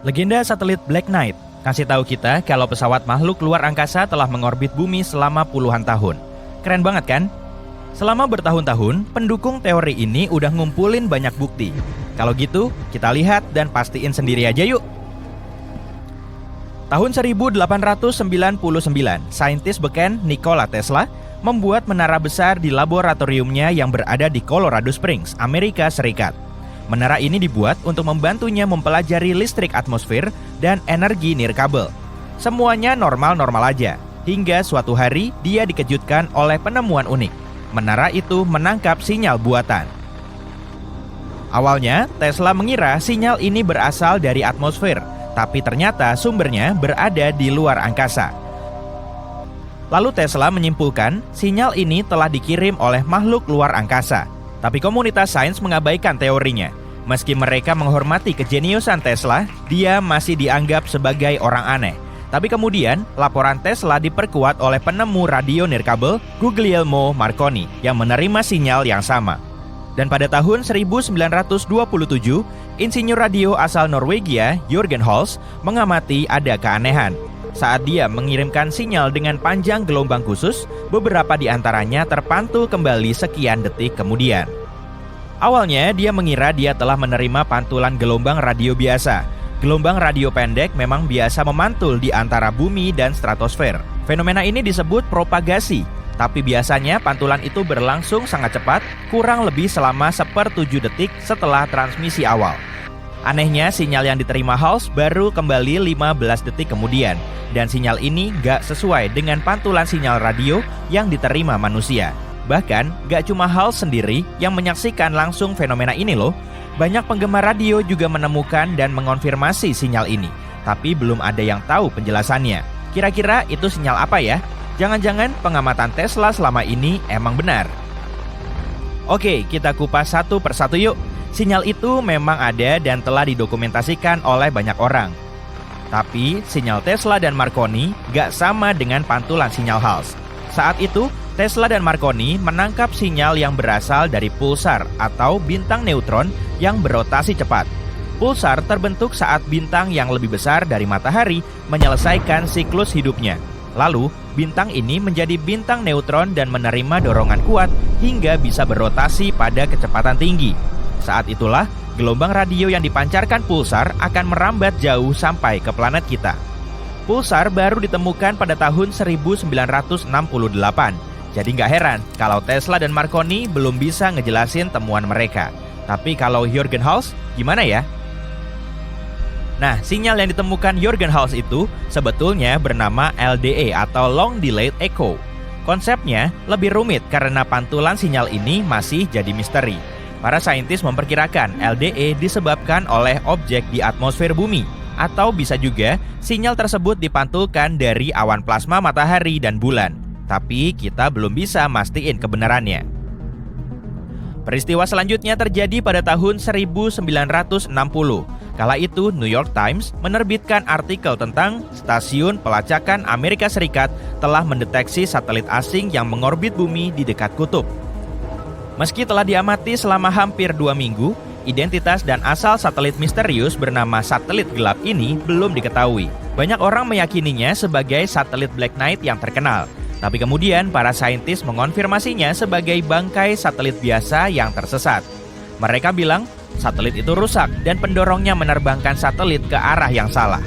Legenda satelit Black Knight kasih tahu kita kalau pesawat makhluk luar angkasa telah mengorbit bumi selama puluhan tahun. Keren banget kan? Selama bertahun-tahun, pendukung teori ini udah ngumpulin banyak bukti. Kalau gitu, kita lihat dan pastiin sendiri aja yuk. Tahun 1899, saintis beken Nikola Tesla membuat menara besar di laboratoriumnya yang berada di Colorado Springs, Amerika Serikat. Menara ini dibuat untuk membantunya mempelajari listrik atmosfer dan energi nirkabel. Semuanya normal-normal aja, hingga suatu hari dia dikejutkan oleh penemuan unik. Menara itu menangkap sinyal buatan. Awalnya, Tesla mengira sinyal ini berasal dari atmosfer, tapi ternyata sumbernya berada di luar angkasa. Lalu Tesla menyimpulkan sinyal ini telah dikirim oleh makhluk luar angkasa. Tapi komunitas sains mengabaikan teorinya. Meski mereka menghormati kejeniusan Tesla, dia masih dianggap sebagai orang aneh. Tapi kemudian, laporan Tesla diperkuat oleh penemu radio nirkabel Guglielmo Marconi yang menerima sinyal yang sama. Dan pada tahun 1927, insinyur radio asal Norwegia, Jürgen Holst, mengamati ada keanehan. Saat dia mengirimkan sinyal dengan panjang gelombang khusus, beberapa di antaranya terpantul kembali sekian detik kemudian. Awalnya dia mengira dia telah menerima pantulan gelombang radio biasa. Gelombang radio pendek memang biasa memantul di antara bumi dan stratosfer. Fenomena ini disebut propagasi, tapi biasanya pantulan itu berlangsung sangat cepat, kurang lebih selama 1/7 detik setelah transmisi awal. Anehnya, sinyal yang diterima Holst baru kembali 15 detik kemudian, dan sinyal ini gak sesuai dengan pantulan sinyal radio yang diterima manusia. Bahkan, gak cuma Holst sendiri yang menyaksikan langsung fenomena ini loh. Banyak penggemar radio juga menemukan dan mengonfirmasi sinyal ini, tapi belum ada yang tahu penjelasannya. Kira-kira itu sinyal apa ya? Jangan-jangan pengamatan Tesla selama ini emang benar. Oke, kita kupas satu persatu yuk. Sinyal itu memang ada dan telah didokumentasikan oleh banyak orang. Tapi sinyal Tesla dan Marconi gak sama dengan pantulan sinyal Holst. Saat itu, Tesla dan Marconi menangkap sinyal yang berasal dari pulsar atau bintang neutron yang berotasi cepat. Pulsar terbentuk saat bintang yang lebih besar dari matahari menyelesaikan siklus hidupnya. Lalu, bintang ini menjadi bintang neutron dan menerima dorongan kuat hingga bisa berotasi pada kecepatan tinggi. Saat itulah, gelombang radio yang dipancarkan pulsar akan merambat jauh sampai ke planet kita. Pulsar baru ditemukan pada tahun 1968. Jadi nggak heran kalau Tesla dan Marconi belum bisa ngejelasin temuan mereka. Tapi kalau Jürgen Holst, gimana ya? Nah, sinyal yang ditemukan Jürgen Holst itu sebetulnya bernama LDE atau Long Delayed Echo. Konsepnya lebih rumit karena pantulan sinyal ini masih jadi misteri. Para saintis memperkirakan LDE disebabkan oleh objek di atmosfer bumi, atau bisa juga sinyal tersebut dipantulkan dari awan plasma matahari dan bulan. Tapi kita belum bisa mastiin kebenarannya. Peristiwa selanjutnya terjadi pada tahun 1960. Kala itu New York Times menerbitkan artikel tentang stasiun pelacakan Amerika Serikat telah mendeteksi satelit asing yang mengorbit bumi di dekat kutub. Meski telah diamati selama hampir 2 minggu, identitas dan asal satelit misterius bernama satelit gelap ini belum diketahui. Banyak orang meyakininya sebagai satelit Black Knight yang terkenal. Tapi kemudian para saintis mengonfirmasinya sebagai bangkai satelit biasa yang tersesat. Mereka bilang satelit itu rusak dan pendorongnya menerbangkan satelit ke arah yang salah.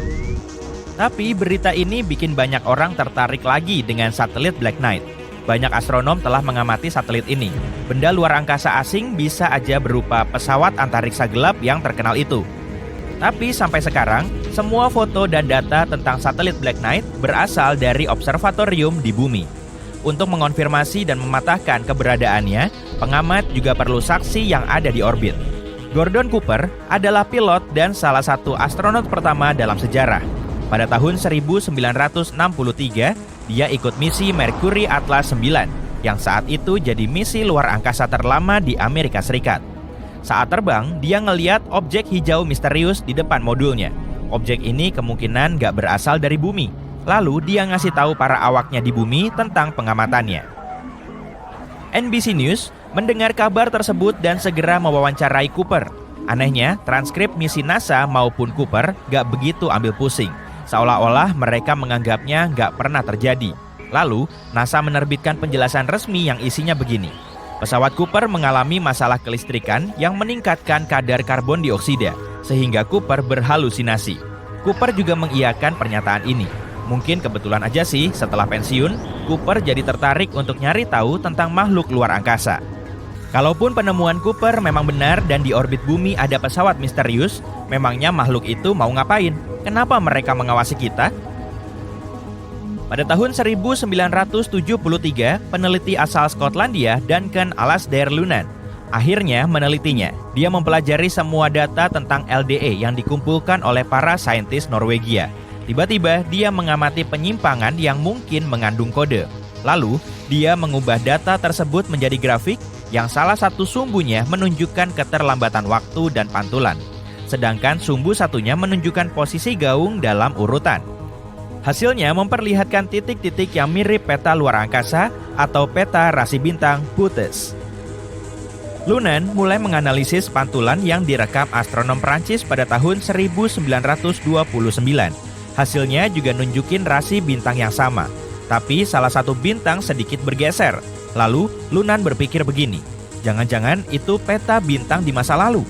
Tapi berita ini bikin banyak orang tertarik lagi dengan satelit Black Knight. Banyak astronom telah mengamati satelit ini. Benda luar angkasa asing bisa aja berupa pesawat antariksa gelap yang terkenal itu. Tapi sampai sekarang, semua foto dan data tentang satelit Black Knight berasal dari observatorium di bumi. Untuk mengonfirmasi dan mematahkan keberadaannya, pengamat juga perlu saksi yang ada di orbit. Gordon Cooper adalah pilot dan salah satu astronot pertama dalam sejarah. Pada tahun 1963, dia ikut misi Mercury Atlas 9, yang saat itu jadi misi luar angkasa terlama di Amerika Serikat. Saat terbang, dia ngeliat objek hijau misterius di depan modulnya. Objek ini kemungkinan gak berasal dari bumi. Lalu dia ngasih tahu para awaknya di bumi tentang pengamatannya. NBC News mendengar kabar tersebut dan segera mewawancarai Cooper. Anehnya, transkrip misi NASA maupun Cooper gak begitu ambil pusing. Seolah-olah mereka menganggapnya gak pernah terjadi. Lalu, NASA menerbitkan penjelasan resmi yang isinya begini. Pesawat Cooper mengalami masalah kelistrikan yang meningkatkan kadar karbon dioksida, sehingga Cooper berhalusinasi. Cooper juga mengiyakan pernyataan ini. Mungkin kebetulan aja sih, setelah pensiun, Cooper jadi tertarik untuk nyari tahu tentang makhluk luar angkasa. Kalaupun penemuan Cooper memang benar dan di orbit bumi ada pesawat misterius, memangnya makhluk itu mau ngapain? Kenapa mereka mengawasi kita? Pada tahun 1973, peneliti asal Skotlandia Duncan Alasdair Lunnan akhirnya menelitinya. Dia mempelajari semua data tentang LDE yang dikumpulkan oleh para saintis Norwegia. Tiba-tiba dia mengamati penyimpangan yang mungkin mengandung kode. Lalu, dia mengubah data tersebut menjadi grafik yang salah satu sumbunya menunjukkan keterlambatan waktu dan pantulan. Sedangkan sumbu satunya menunjukkan posisi gaung dalam urutan. Hasilnya memperlihatkan titik-titik yang mirip peta luar angkasa atau peta rasi bintang Boötes. Lunnan mulai menganalisis pantulan yang direkam astronom Prancis pada tahun 1929. Hasilnya juga nunjukin rasi bintang yang sama, tapi salah satu bintang sedikit bergeser. Lalu, Lunnan berpikir begini, jangan-jangan itu peta bintang di masa lalu.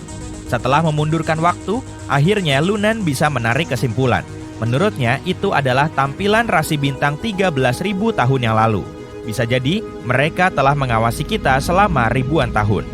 Setelah memundurkan waktu, akhirnya Lunnan bisa menarik kesimpulan. Menurutnya, itu adalah tampilan rasi bintang 13.000 tahun yang lalu. Bisa jadi, mereka telah mengawasi kita selama ribuan tahun.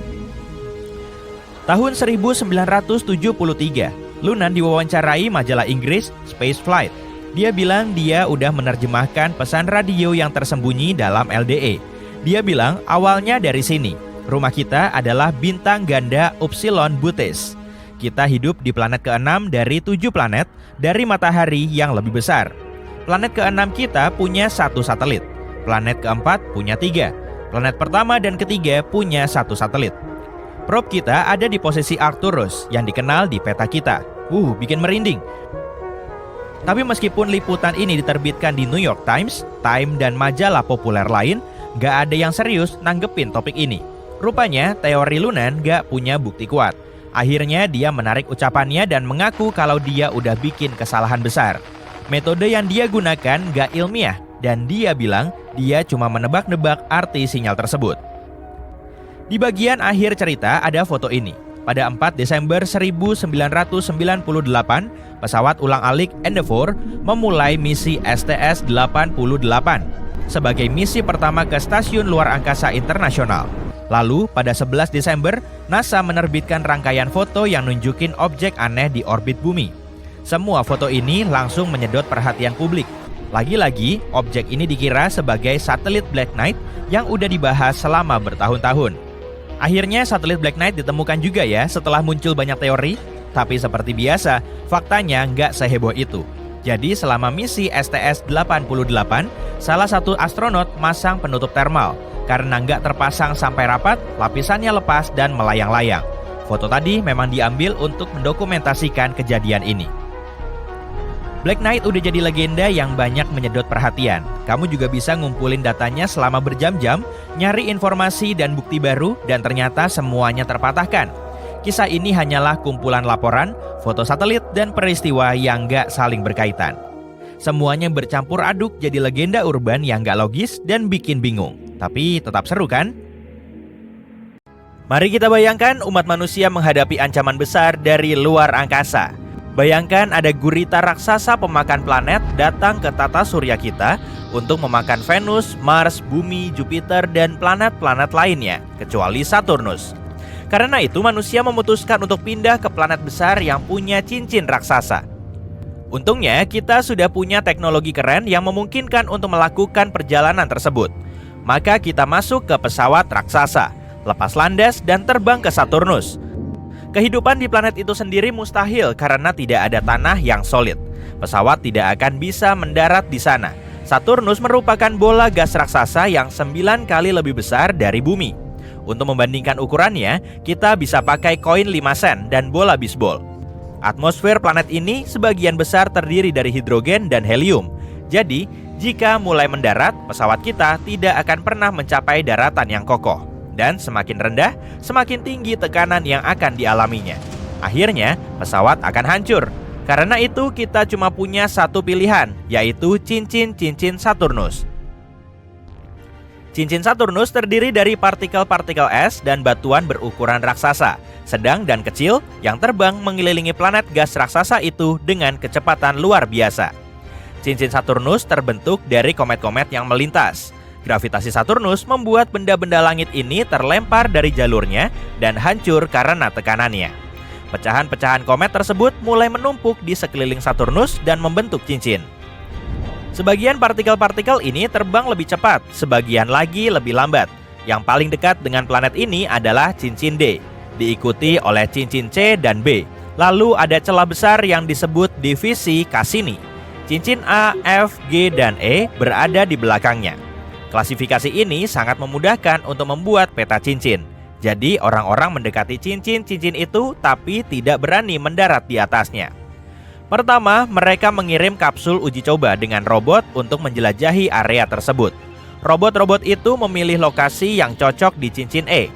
Tahun 1973, Lunnan diwawancarai majalah Inggris Spaceflight. Dia bilang dia udah menerjemahkan pesan radio yang tersembunyi dalam LDE. Dia bilang awalnya dari sini. Rumah kita adalah bintang ganda Upsilon Boötes. Kita hidup di planet ke-6 dari 7 planet dari matahari yang lebih besar. Planet ke-6 kita punya 1 satelit. Planet ke-4 punya 3. Planet pertama dan ketiga punya 1 satelit. Probe kita ada di posisi Arcturus yang dikenal di peta kita. Bikin merinding. Tapi meskipun liputan ini diterbitkan di New York Times, Time, dan majalah populer lain, gak ada yang serius nanggepin topik ini. Rupanya teori Lunnan gak punya bukti kuat. Akhirnya dia menarik ucapannya dan mengaku kalau dia udah bikin kesalahan besar. Metode yang dia gunakan gak ilmiah, dan dia bilang dia cuma menebak-nebak arti sinyal tersebut. Di bagian akhir cerita ada foto ini. Pada 4 Desember 1998, pesawat ulang-alik Endeavour memulai misi STS-88 sebagai misi pertama ke Stasiun Luar Angkasa Internasional. Lalu, pada 11 Desember, NASA menerbitkan rangkaian foto yang nunjukin objek aneh di orbit bumi. Semua foto ini langsung menyedot perhatian publik. Lagi-lagi, objek ini dikira sebagai satelit Black Knight yang udah dibahas selama bertahun-tahun. Akhirnya satelit Black Knight ditemukan juga ya setelah muncul banyak teori. Tapi seperti biasa, faktanya nggak seheboh itu. Jadi selama misi STS-88, salah satu astronot masang penutup thermal. Karena nggak terpasang sampai rapat, lapisannya lepas dan melayang-layang. Foto tadi memang diambil untuk mendokumentasikan kejadian ini. Black Knight udah jadi legenda yang banyak menyedot perhatian. Kamu juga bisa ngumpulin datanya selama berjam-jam, nyari informasi dan bukti baru, dan ternyata semuanya terpatahkan. Kisah ini hanyalah kumpulan laporan, foto satelit, dan peristiwa yang gak saling berkaitan. Semuanya bercampur aduk jadi legenda urban yang gak logis dan bikin bingung. Tapi tetap seru kan? Mari kita bayangkan umat manusia menghadapi ancaman besar dari luar angkasa. Bayangkan ada gurita raksasa pemakan planet datang ke tata surya kita untuk memakan Venus, Mars, Bumi, Jupiter, dan planet-planet lainnya, kecuali Saturnus. Karena itu manusia memutuskan untuk pindah ke planet besar yang punya cincin raksasa. Untungnya kita sudah punya teknologi keren yang memungkinkan untuk melakukan perjalanan tersebut. Maka kita masuk ke pesawat raksasa, lepas landas dan terbang ke Saturnus. Kehidupan di planet itu sendiri mustahil karena tidak ada tanah yang solid. Pesawat tidak akan bisa mendarat di sana. Saturnus merupakan bola gas raksasa yang 9 kali lebih besar dari bumi. Untuk membandingkan ukurannya, kita bisa pakai koin 5 sen dan bola bisbol. Atmosfer planet ini sebagian besar terdiri dari hidrogen dan helium. Jadi, jika mulai mendarat, pesawat kita tidak akan pernah mencapai daratan yang kokoh. Dan semakin rendah, semakin tinggi tekanan yang akan dialaminya. Akhirnya, pesawat akan hancur. Karena itu, kita cuma punya satu pilihan, yaitu cincin-cincin Saturnus. Cincin Saturnus terdiri dari partikel-partikel es dan batuan berukuran raksasa, sedang dan kecil, yang terbang mengelilingi planet gas raksasa itu dengan kecepatan luar biasa. Cincin Saturnus terbentuk dari komet-komet yang melintas. Gravitasi Saturnus membuat benda-benda langit ini terlempar dari jalurnya dan hancur karena tekanannya. Pecahan-pecahan komet tersebut mulai menumpuk di sekeliling Saturnus dan membentuk cincin. Sebagian partikel-partikel ini terbang lebih cepat, sebagian lagi lebih lambat. Yang paling dekat dengan planet ini adalah cincin D, diikuti oleh cincin C dan B. Lalu ada celah besar yang disebut divisi Cassini. Cincin A, F, G, dan E berada di belakangnya. Klasifikasi ini sangat memudahkan untuk membuat peta cincin. Jadi orang-orang mendekati cincin-cincin itu tapi tidak berani mendarat di atasnya. Pertama, mereka mengirim kapsul uji coba dengan robot untuk menjelajahi area tersebut. Robot-robot itu memilih lokasi yang cocok di cincin E.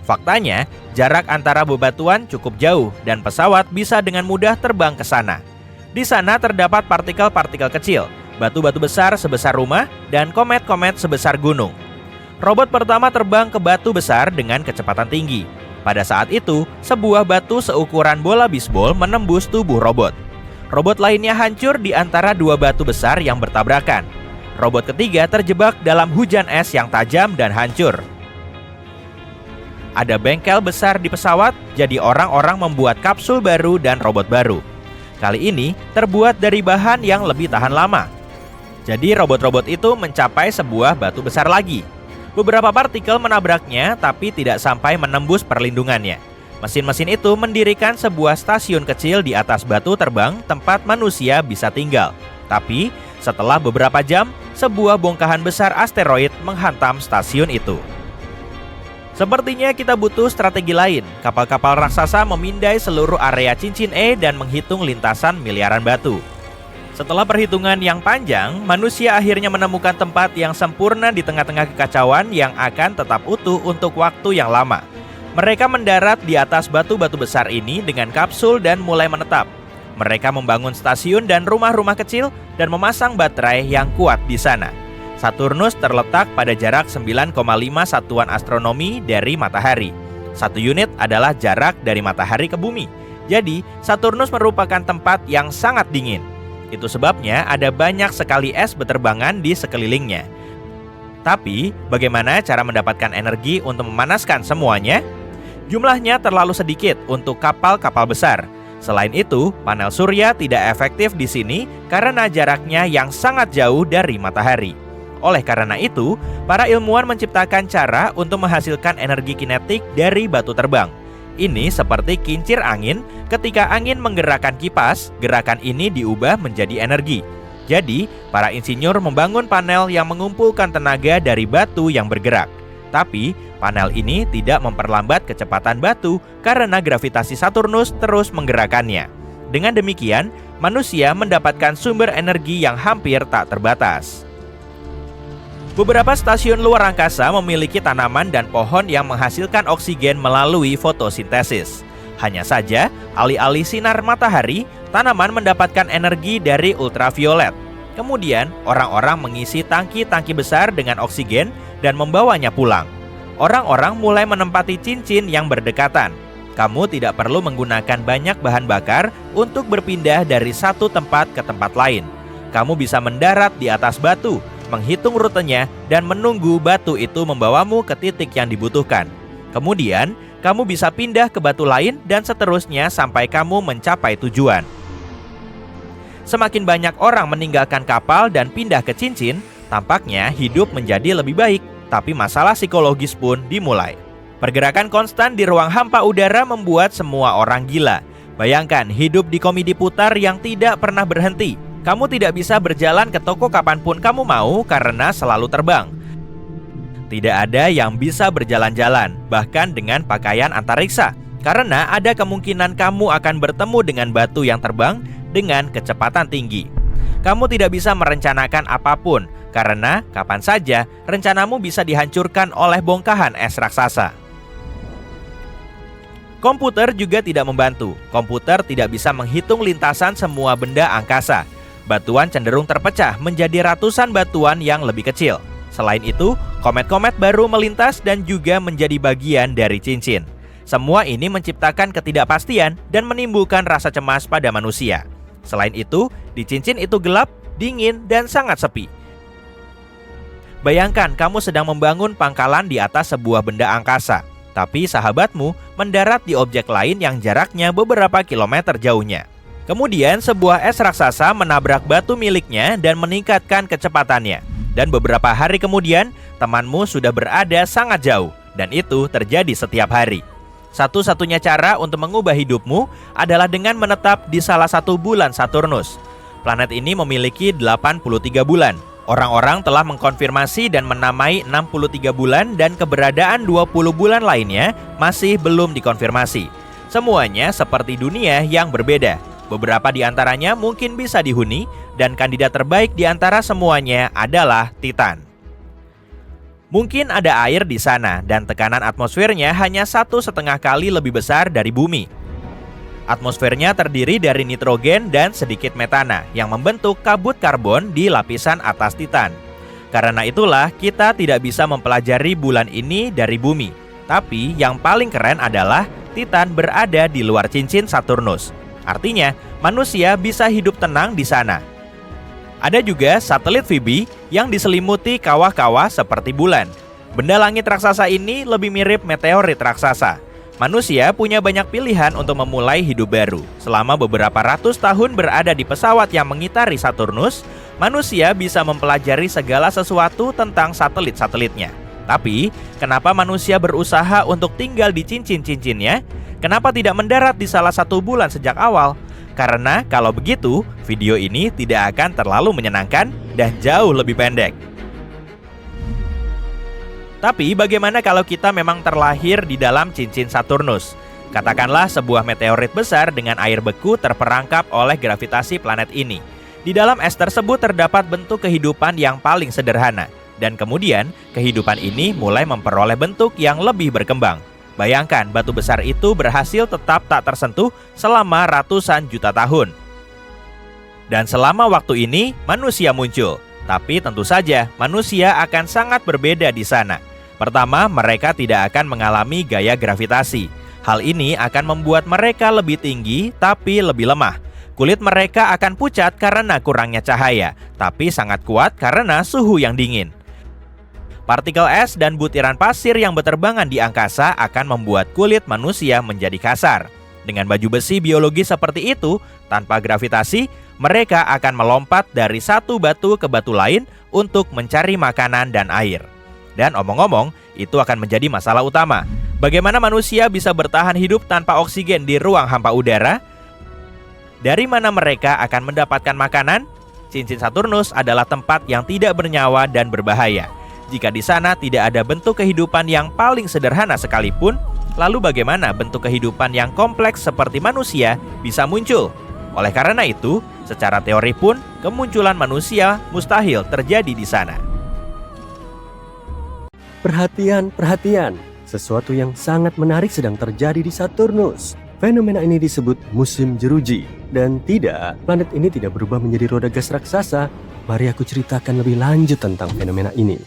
Faktanya, jarak antara bebatuan cukup jauh dan pesawat bisa dengan mudah terbang ke sana. Di sana terdapat partikel-partikel kecil, batu-batu besar sebesar rumah, dan komet-komet sebesar gunung. Robot pertama terbang ke batu besar dengan kecepatan tinggi. Pada saat itu, sebuah batu seukuran bola bisbol menembus tubuh robot. Robot lainnya hancur di antara dua batu besar yang bertabrakan. Robot ketiga terjebak dalam hujan es yang tajam dan hancur. Ada bengkel besar di pesawat, jadi orang-orang membuat kapsul baru dan robot baru. Kali ini terbuat dari bahan yang lebih tahan lama. Jadi robot-robot itu mencapai sebuah batu besar lagi. Beberapa partikel menabraknya tapi tidak sampai menembus perlindungannya. Mesin-mesin itu mendirikan sebuah stasiun kecil di atas batu terbang tempat manusia bisa tinggal. Tapi setelah beberapa jam, sebuah bongkahan besar asteroid menghantam stasiun itu. Sepertinya kita butuh strategi lain. Kapal-kapal raksasa memindai seluruh area cincin E dan menghitung lintasan miliaran batu. Setelah perhitungan yang panjang, manusia akhirnya menemukan tempat yang sempurna di tengah-tengah kekacauan yang akan tetap utuh untuk waktu yang lama. Mereka mendarat di atas batu-batu besar ini dengan kapsul dan mulai menetap. Mereka membangun stasiun dan rumah-rumah kecil dan memasang baterai yang kuat di sana. Saturnus terletak pada jarak 9,5 satuan astronomi dari matahari. 1 unit adalah jarak dari matahari ke bumi. Jadi, Saturnus merupakan tempat yang sangat dingin. Itu sebabnya ada banyak sekali es beterbangan di sekelilingnya. Tapi, bagaimana cara mendapatkan energi untuk memanaskan semuanya? Jumlahnya terlalu sedikit untuk kapal-kapal besar. Selain itu, panel surya tidak efektif di sini karena jaraknya yang sangat jauh dari matahari. Oleh karena itu, para ilmuwan menciptakan cara untuk menghasilkan energi kinetik dari batu terbang. Ini seperti kincir angin, ketika angin menggerakkan kipas, gerakan ini diubah menjadi energi. Jadi, para insinyur membangun panel yang mengumpulkan tenaga dari batu yang bergerak. Tapi, panel ini tidak memperlambat kecepatan batu karena gravitasi Saturnus terus menggerakkannya. Dengan demikian, manusia mendapatkan sumber energi yang hampir tak terbatas. Beberapa stasiun luar angkasa memiliki tanaman dan pohon yang menghasilkan oksigen melalui fotosintesis. Hanya saja, alih-alih sinar matahari, tanaman mendapatkan energi dari ultraviolet. Kemudian, orang-orang mengisi tangki-tangki besar dengan oksigen dan membawanya pulang. Orang-orang mulai menempati cincin yang berdekatan. Kamu tidak perlu menggunakan banyak bahan bakar untuk berpindah dari satu tempat ke tempat lain. Kamu bisa mendarat di atas batu, menghitung rutenya, dan menunggu batu itu membawamu ke titik yang dibutuhkan. Kemudian, kamu bisa pindah ke batu lain dan seterusnya sampai kamu mencapai tujuan. Semakin banyak orang meninggalkan kapal dan pindah ke cincin, tampaknya hidup menjadi lebih baik, tapi masalah psikologis pun dimulai. Pergerakan konstan di ruang hampa udara membuat semua orang gila. Bayangkan hidup di komedi putar yang tidak pernah berhenti. Kamu tidak bisa berjalan ke toko kapanpun kamu mau karena selalu terbang. Tidak ada yang bisa berjalan-jalan, bahkan dengan pakaian antariksa, karena ada kemungkinan kamu akan bertemu dengan batu yang terbang dengan kecepatan tinggi. Kamu tidak bisa merencanakan apapun, karena kapan saja rencanamu bisa dihancurkan oleh bongkahan es raksasa. Komputer juga tidak membantu. Komputer tidak bisa menghitung lintasan semua benda angkasa. Batuan cenderung terpecah menjadi ratusan batuan yang lebih kecil. Selain itu, komet-komet baru melintas dan juga menjadi bagian dari cincin. Semua ini menciptakan ketidakpastian dan menimbulkan rasa cemas pada manusia. Selain itu, di cincin itu gelap, dingin, dan sangat sepi. Bayangkan kamu sedang membangun pangkalan di atas sebuah benda angkasa, tapi sahabatmu mendarat di objek lain yang jaraknya beberapa kilometer jauhnya. Kemudian sebuah es raksasa menabrak batu miliknya dan meningkatkan kecepatannya. Dan beberapa hari kemudian, temanmu sudah berada sangat jauh, dan itu terjadi setiap hari. Satu-satunya cara untuk mengubah hidupmu adalah dengan menetap di salah satu bulan Saturnus. Planet ini memiliki 83 bulan. Orang-orang telah mengkonfirmasi dan menamai 63 bulan dan keberadaan 20 bulan lainnya masih belum dikonfirmasi. Semuanya seperti dunia yang berbeda. Beberapa di antaranya mungkin bisa dihuni dan kandidat terbaik di antara semuanya adalah Titan. Mungkin ada air di sana dan tekanan atmosfernya hanya 1,5 kali lebih besar dari bumi. Atmosfernya terdiri dari nitrogen dan sedikit metana yang membentuk kabut karbon di lapisan atas Titan. Karena itulah kita tidak bisa mempelajari bulan ini dari bumi. Tapi yang paling keren adalah Titan berada di luar cincin Saturnus. Artinya, manusia bisa hidup tenang di sana. Ada juga satelit Phoebe yang diselimuti kawah-kawah seperti bulan. Benda langit raksasa ini lebih mirip meteorit raksasa. Manusia punya banyak pilihan untuk memulai hidup baru. Selama beberapa ratus tahun berada di pesawat yang mengitari Saturnus, manusia bisa mempelajari segala sesuatu tentang satelit-satelitnya. Tapi, kenapa manusia berusaha untuk tinggal di cincin-cincinnya? Kenapa tidak mendarat di salah satu bulan sejak awal? Karena kalau begitu, video ini tidak akan terlalu menyenangkan dan jauh lebih pendek. Tapi bagaimana kalau kita memang terlahir di dalam cincin Saturnus? Katakanlah sebuah meteorit besar dengan air beku terperangkap oleh gravitasi planet ini. Di dalam es tersebut terdapat bentuk kehidupan yang paling sederhana. Dan kemudian, kehidupan ini mulai memperoleh bentuk yang lebih berkembang. Bayangkan batu besar itu berhasil tetap tak tersentuh selama ratusan juta tahun. Dan selama waktu ini, manusia muncul. Tapi tentu saja, manusia akan sangat berbeda di sana. Pertama, mereka tidak akan mengalami gaya gravitasi. Hal ini akan membuat mereka lebih tinggi tapi lebih lemah. Kulit mereka akan pucat karena kurangnya cahaya, tapi sangat kuat karena suhu yang dingin. Partikel es dan butiran pasir yang berterbangan di angkasa akan membuat kulit manusia menjadi kasar. Dengan baju besi biologi seperti itu, tanpa gravitasi, mereka akan melompat dari satu batu ke batu lain untuk mencari makanan dan air. Dan omong-omong, itu akan menjadi masalah utama. Bagaimana manusia bisa bertahan hidup tanpa oksigen di ruang hampa udara? Dari mana mereka akan mendapatkan makanan? Cincin Saturnus adalah tempat yang tidak bernyawa dan berbahaya. Jika di sana tidak ada bentuk kehidupan yang paling sederhana sekalipun, lalu bagaimana bentuk kehidupan yang kompleks seperti manusia bisa muncul? Oleh karena itu, secara teori pun, kemunculan manusia mustahil terjadi di sana. Perhatian, perhatian. Sesuatu yang sangat menarik sedang terjadi di Saturnus. Fenomena ini disebut musim jeruji. Dan tidak, planet ini tidak berubah menjadi roda gas raksasa. Mari aku ceritakan lebih lanjut tentang fenomena ini.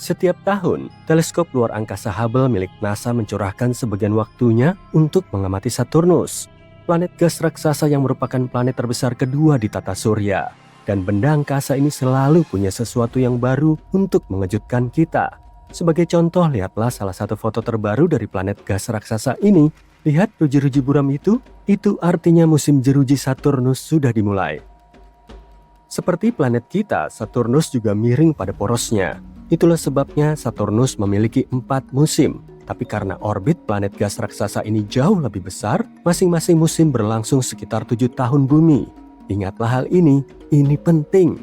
Setiap tahun, teleskop luar angkasa Hubble milik NASA mencurahkan sebagian waktunya untuk mengamati Saturnus. Planet gas raksasa yang merupakan planet terbesar kedua di tata surya. Dan benda angkasa ini selalu punya sesuatu yang baru untuk mengejutkan kita. Sebagai contoh, lihatlah salah satu foto terbaru dari planet gas raksasa ini. Lihat ruji-ruji buram itu artinya musim jeruji Saturnus sudah dimulai. Seperti planet kita, Saturnus juga miring pada porosnya. Itulah sebabnya Saturnus memiliki 4 musim. Tapi karena orbit planet gas raksasa ini jauh lebih besar, masing-masing musim berlangsung sekitar 7 tahun bumi. Ingatlah hal ini penting.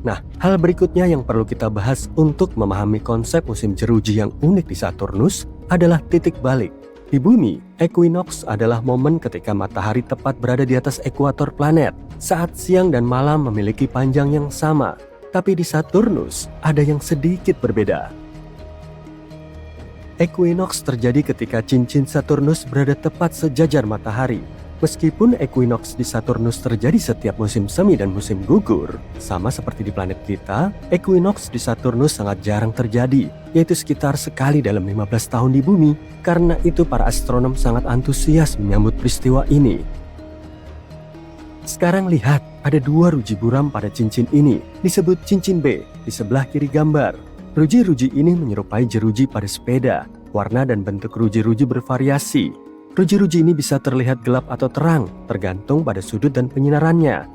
Nah, hal berikutnya yang perlu kita bahas untuk memahami konsep musim jeruji yang unik di Saturnus adalah titik balik. Di bumi, equinox adalah momen ketika matahari tepat berada di atas ekuator planet, saat siang dan malam memiliki panjang yang sama. Tapi di Saturnus, ada yang sedikit berbeda. Equinox terjadi ketika cincin Saturnus berada tepat sejajar matahari. Meskipun equinox di Saturnus terjadi setiap musim semi dan musim gugur, sama seperti di planet kita, equinox di Saturnus sangat jarang terjadi, yaitu sekitar sekali dalam 15 tahun di bumi. Karena itu para astronom sangat antusias menyambut peristiwa ini. Sekarang lihat, ada 2 ruji buram pada cincin ini, disebut cincin B, di sebelah kiri gambar. Ruji-ruji ini menyerupai jeruji pada sepeda. Warna dan bentuk ruji-ruji bervariasi. Ruji-ruji ini bisa terlihat gelap atau terang, tergantung pada sudut dan penyinarannya.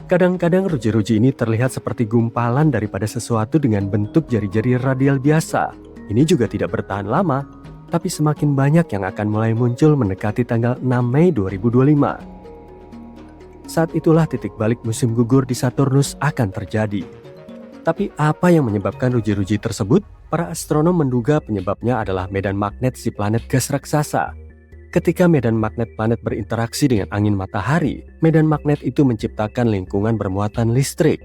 Kadang-kadang ruji-ruji ini terlihat seperti gumpalan daripada sesuatu dengan bentuk jari-jari radial biasa. Ini juga tidak bertahan lama, tapi semakin banyak yang akan mulai muncul mendekati tanggal 6 Mei 2025. Saat itulah titik balik musim gugur di Saturnus akan terjadi. Tapi apa yang menyebabkan ruji-ruji tersebut? Para astronom menduga penyebabnya adalah medan magnet si planet gas raksasa. Ketika medan magnet planet berinteraksi dengan angin matahari, medan magnet itu menciptakan lingkungan bermuatan listrik.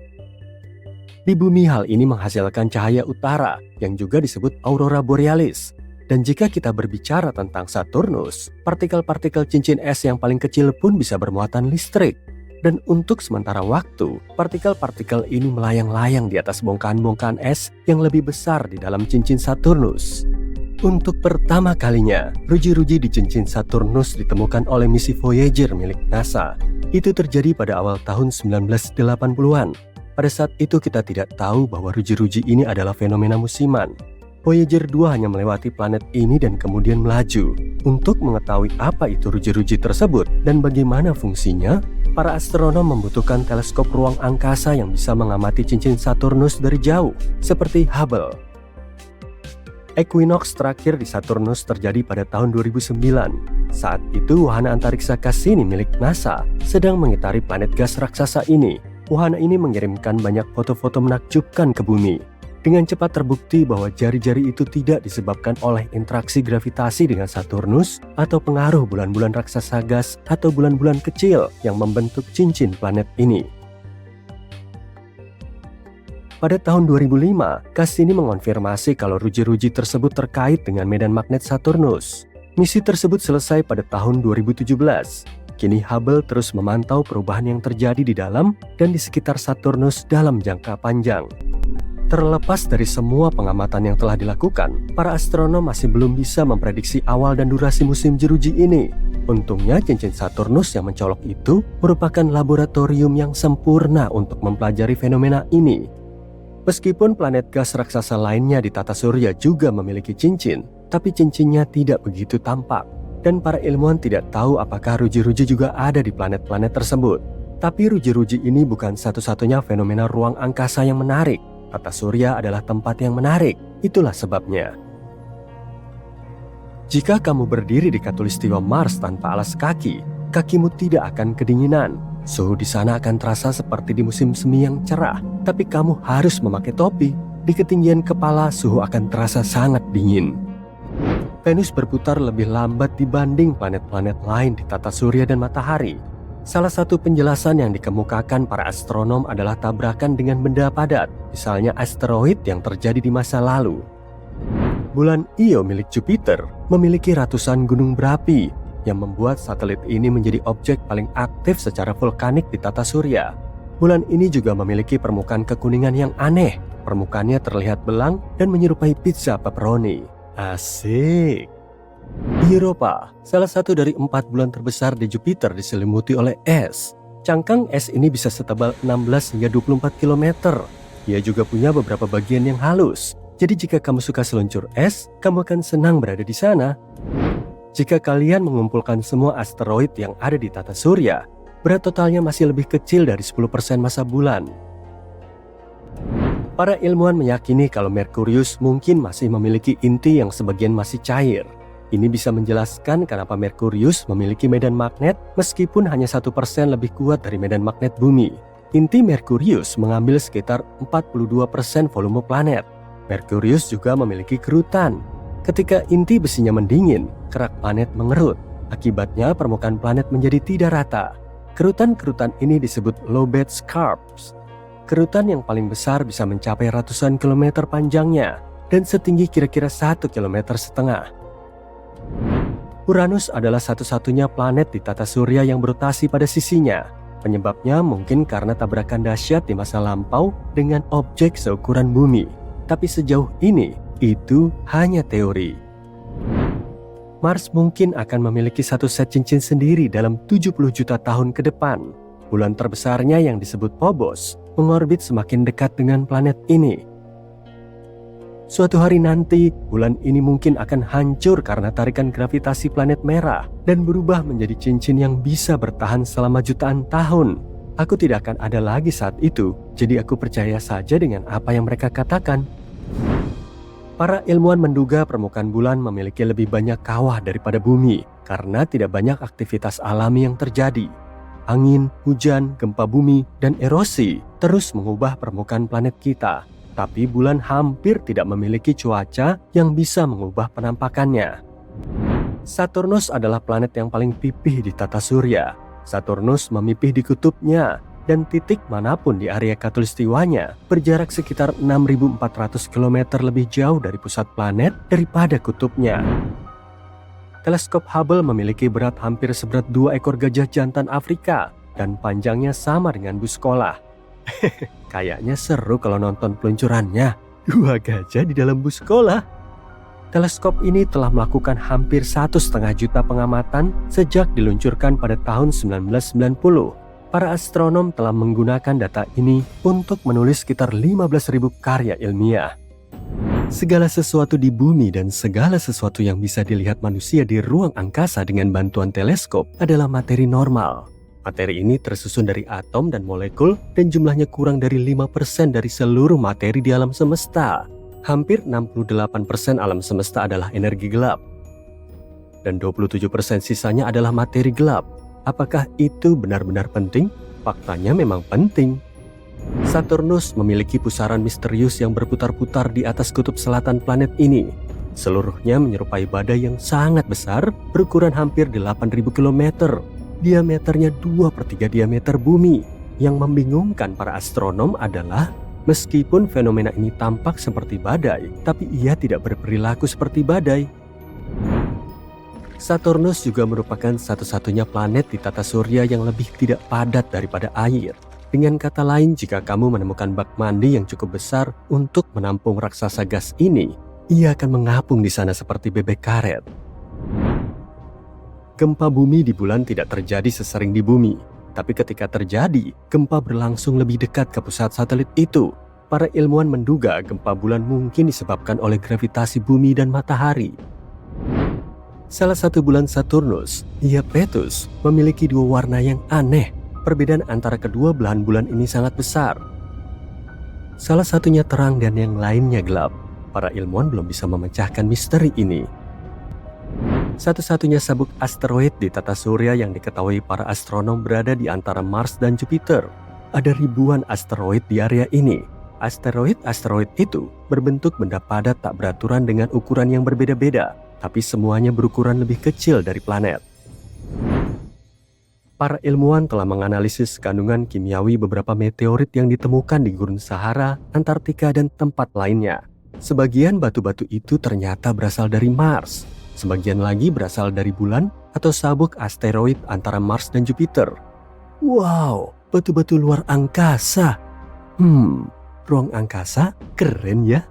Di bumi hal ini menghasilkan cahaya utara yang juga disebut aurora borealis. Dan jika kita berbicara tentang Saturnus, partikel-partikel cincin es yang paling kecil pun bisa bermuatan listrik. Dan untuk sementara waktu, partikel-partikel ini melayang-layang di atas bongkahan-bongkahan es yang lebih besar di dalam cincin Saturnus. Untuk pertama kalinya, ruji-ruji di cincin Saturnus ditemukan oleh misi Voyager milik NASA. Itu terjadi pada awal tahun 1980-an. Pada saat itu kita tidak tahu bahwa ruji-ruji ini adalah fenomena musiman. Voyager 2 hanya melewati planet ini dan kemudian melaju. Untuk mengetahui apa itu ruji-ruji tersebut dan bagaimana fungsinya, para astronom membutuhkan teleskop ruang angkasa yang bisa mengamati cincin Saturnus dari jauh, seperti Hubble. Equinox terakhir di Saturnus terjadi pada tahun 2009. Saat itu wahana antariksa Cassini milik NASA sedang mengitari planet gas raksasa ini. Wahana ini mengirimkan banyak foto-foto menakjubkan ke bumi. Dengan cepat terbukti bahwa jari-jari itu tidak disebabkan oleh interaksi gravitasi dengan Saturnus atau pengaruh bulan-bulan raksasa gas atau bulan-bulan kecil yang membentuk cincin planet ini. Pada tahun 2005, Cassini mengonfirmasi kalau ruji-ruji tersebut terkait dengan medan magnet Saturnus. Misi tersebut selesai pada tahun 2017. Kini Hubble terus memantau perubahan yang terjadi di dalam dan di sekitar Saturnus dalam jangka panjang. Terlepas dari semua pengamatan yang telah dilakukan, para astronom masih belum bisa memprediksi awal dan durasi musim jeruji ini. Untungnya cincin Saturnus yang mencolok itu merupakan laboratorium yang sempurna untuk mempelajari fenomena ini. Meskipun planet gas raksasa lainnya di tata surya juga memiliki cincin, tapi cincinnya tidak begitu tampak. Dan para ilmuwan tidak tahu apakah ruji-ruji juga ada di planet-planet tersebut. Tapi ruji-ruji ini bukan satu-satunya fenomena ruang angkasa yang menarik. Tata surya adalah tempat yang menarik, itulah sebabnya. Jika kamu berdiri di khatulistiwa Mars tanpa alas kaki, kakimu tidak akan kedinginan. Suhu di sana akan terasa seperti di musim semi yang cerah, tapi kamu harus memakai topi. Di ketinggian kepala, suhu akan terasa sangat dingin. Venus berputar lebih lambat dibanding planet-planet lain di tata surya dan matahari. Salah satu penjelasan yang dikemukakan para astronom adalah tabrakan dengan benda padat, misalnya asteroid yang terjadi di masa lalu. Bulan Io milik Jupiter memiliki ratusan gunung berapi yang membuat satelit ini menjadi objek paling aktif secara vulkanik di tata surya. Bulan ini juga memiliki permukaan kekuningan yang aneh. Permukaannya terlihat belang dan menyerupai pizza pepperoni. Asik! Di Europa, salah satu dari 4 bulan terbesar di Jupiter diselimuti oleh es. Cangkang es ini bisa setebal 16 hingga 24 km. Ia juga punya beberapa bagian yang halus. Jadi jika kamu suka seluncur es, kamu akan senang berada di sana. Jika kalian mengumpulkan semua asteroid yang ada di tata surya, berat totalnya masih lebih kecil dari 10% massa bulan. Para ilmuwan meyakini kalau Merkurius mungkin masih memiliki inti yang sebagian masih cair. Ini bisa menjelaskan kenapa Merkurius memiliki medan magnet meskipun hanya 1% lebih kuat dari medan magnet bumi. Inti Merkurius mengambil sekitar 42% volume planet. Merkurius juga memiliki kerutan. Ketika inti besinya mendingin, kerak planet mengerut. Akibatnya permukaan planet menjadi tidak rata. Kerutan-kerutan ini disebut lobate scarps. Kerutan yang paling besar bisa mencapai ratusan kilometer panjangnya. dan setinggi kira-kira 1,5 km. Uranus adalah satu-satunya planet di tata surya yang berotasi pada sisinya. Penyebabnya mungkin karena tabrakan dahsyat di masa lampau dengan objek seukuran bumi. Tapi sejauh ini, itu hanya teori. Mars mungkin akan memiliki satu set cincin sendiri dalam 70 juta tahun ke depan. Bulan terbesarnya yang disebut Phobos mengorbit semakin dekat dengan planet ini. Suatu hari nanti, bulan ini mungkin akan hancur karena tarikan gravitasi planet merah dan berubah menjadi cincin yang bisa bertahan selama jutaan tahun. Aku tidak akan ada lagi saat itu, jadi aku percaya saja dengan apa yang mereka katakan. Para ilmuwan menduga permukaan bulan memiliki lebih banyak kawah daripada bumi karena tidak banyak aktivitas alami yang terjadi. Angin, hujan, gempa bumi, dan erosi terus mengubah permukaan planet kita. Tapi bulan hampir tidak memiliki cuaca yang bisa mengubah penampakannya. Saturnus adalah planet yang paling pipih di tata surya. Saturnus memipih di kutubnya, dan titik manapun di area khatulistiwanya berjarak sekitar 6.400 km lebih jauh dari pusat planet daripada kutubnya. Teleskop Hubble memiliki berat hampir seberat 2 ekor gajah jantan Afrika dan panjangnya sama dengan bus sekolah. Kayaknya seru kalau nonton peluncurannya. 2 gajah di dalam bus sekolah. Teleskop ini telah melakukan hampir 1,5 juta pengamatan sejak diluncurkan pada tahun 1990. Para astronom telah menggunakan data ini untuk menulis sekitar 15.000 karya ilmiah. Segala sesuatu di bumi dan segala sesuatu yang bisa dilihat manusia di ruang angkasa dengan bantuan teleskop adalah materi normal. Materi ini tersusun dari atom dan molekul dan jumlahnya kurang dari 5% dari seluruh materi di alam semesta. Hampir 68% alam semesta adalah energi gelap. Dan 27% sisanya adalah materi gelap. Apakah itu benar-benar penting? Faktanya memang penting. Saturnus memiliki pusaran misterius yang berputar-putar di atas kutub selatan planet ini. Seluruhnya menyerupai badai yang sangat besar berukuran hampir 8.000 km. Diameternya 2/3 diameter bumi. Yang membingungkan para astronom adalah meskipun fenomena ini tampak seperti badai, tapi ia tidak berperilaku seperti badai. Saturnus juga merupakan satu-satunya planet di tata surya yang lebih tidak padat daripada air. Dengan kata lain, jika kamu menemukan bak mandi yang cukup besar untuk menampung raksasa gas ini, ia akan mengapung di sana seperti bebek karet. Gempa bumi di bulan tidak terjadi sesering di bumi, tapi ketika terjadi, gempa berlangsung lebih dekat ke pusat satelit itu. Para ilmuwan menduga gempa bulan mungkin disebabkan oleh gravitasi bumi dan matahari. Salah satu bulan Saturnus, Iapetus, memiliki 2 warna yang aneh. Perbedaan antara kedua belahan bulan ini sangat besar. Salah satunya terang dan yang lainnya gelap. Para ilmuwan belum bisa memecahkan misteri ini. Satu-satunya sabuk asteroid di tata surya yang diketahui para astronom berada di antara Mars dan Jupiter. Ada ribuan asteroid di area ini. Asteroid-asteroid itu berbentuk benda padat tak beraturan dengan ukuran yang berbeda-beda, tapi semuanya berukuran lebih kecil dari planet. Para ilmuwan telah menganalisis kandungan kimiawi beberapa meteorit yang ditemukan di Gurun Sahara, Antartika, dan tempat lainnya. Sebagian batu-batu itu ternyata berasal dari Mars. Sebagian lagi berasal dari bulan atau sabuk asteroid antara Mars dan Jupiter. Wow, batu-batu luar angkasa. Ruang angkasa keren ya.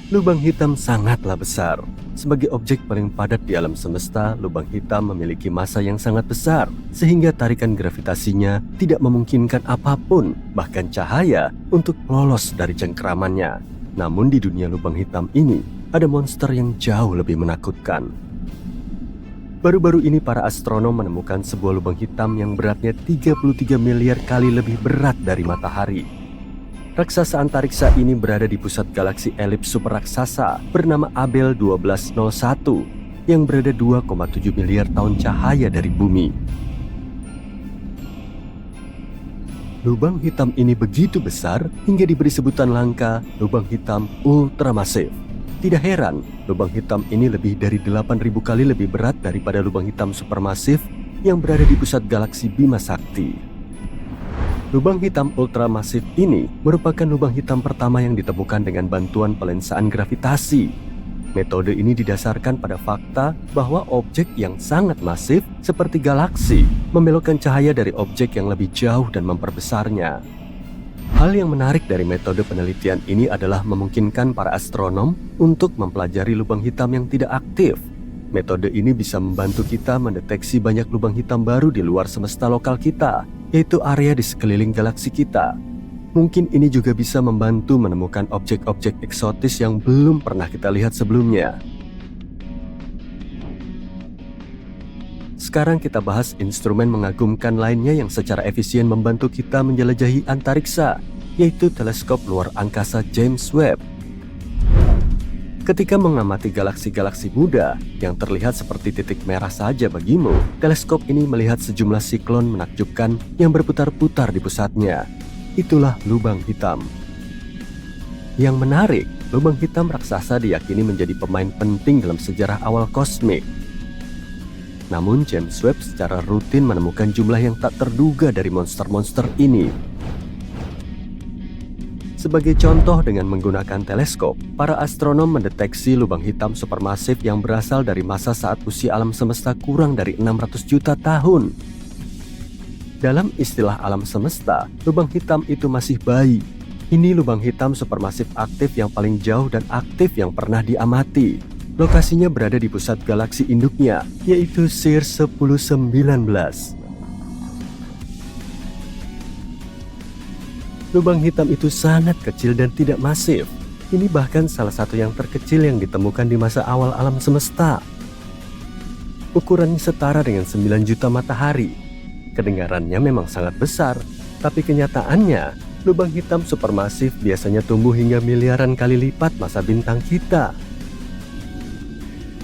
Lubang hitam sangatlah besar. Sebagai objek paling padat di alam semesta, lubang hitam memiliki massa yang sangat besar, sehingga tarikan gravitasinya tidak memungkinkan apapun, bahkan cahaya, untuk lolos dari cengkeramannya. Namun di dunia lubang hitam ini, ada monster yang jauh lebih menakutkan. Baru-baru ini para astronom menemukan sebuah lubang hitam yang beratnya 33 miliar kali lebih berat dari matahari. Raksasa antariksa ini berada di pusat galaksi elips super raksasa bernama Abell 1201 yang berada 2,7 miliar tahun cahaya dari bumi. Lubang hitam ini begitu besar hingga diberi sebutan langka lubang hitam ultramasif. Tidak heran, lubang hitam ini lebih dari 8.000 kali lebih berat daripada lubang hitam supermasif yang berada di pusat galaksi Bima Sakti. Lubang hitam ultramasif ini merupakan lubang hitam pertama yang ditemukan dengan bantuan pelensaan gravitasi. Metode ini didasarkan pada fakta bahwa objek yang sangat masif seperti galaksi membelokkan cahaya dari objek yang lebih jauh dan memperbesarnya. Hal yang menarik dari metode penelitian ini adalah memungkinkan para astronom untuk mempelajari lubang hitam yang tidak aktif. Metode ini bisa membantu kita mendeteksi banyak lubang hitam baru di luar semesta lokal kita, yaitu area di sekeliling galaksi kita. Mungkin ini juga bisa membantu menemukan objek-objek eksotis yang belum pernah kita lihat sebelumnya. Sekarang kita bahas instrumen mengagumkan lainnya yang secara efisien membantu kita menjelajahi antariksa, yaitu teleskop luar angkasa James Webb. Ketika mengamati galaksi-galaksi muda yang terlihat seperti titik merah saja bagimu, teleskop ini melihat sejumlah siklon menakjubkan yang berputar-putar di pusatnya. Itulah lubang hitam. Yang menarik, lubang hitam raksasa diyakini menjadi pemain penting dalam sejarah awal kosmik. Namun James Webb secara rutin menemukan jumlah yang tak terduga dari monster-monster ini. Sebagai contoh, dengan menggunakan teleskop, para astronom mendeteksi lubang hitam supermasif yang berasal dari masa saat usia alam semesta kurang dari 600 juta tahun. Dalam istilah alam semesta, lubang hitam itu masih bayi. Ini lubang hitam supermasif aktif yang paling jauh dan aktif yang pernah diamati. Lokasinya berada di pusat galaksi induknya, yaitu CIRS 1019. Lubang hitam itu sangat kecil dan tidak masif. Ini bahkan salah satu yang terkecil yang ditemukan di masa awal alam semesta. Ukurannya setara dengan 9 juta matahari. Kedengarannya memang sangat besar, tapi kenyataannya, lubang hitam supermasif biasanya tumbuh hingga miliaran kali lipat massa bintang kita.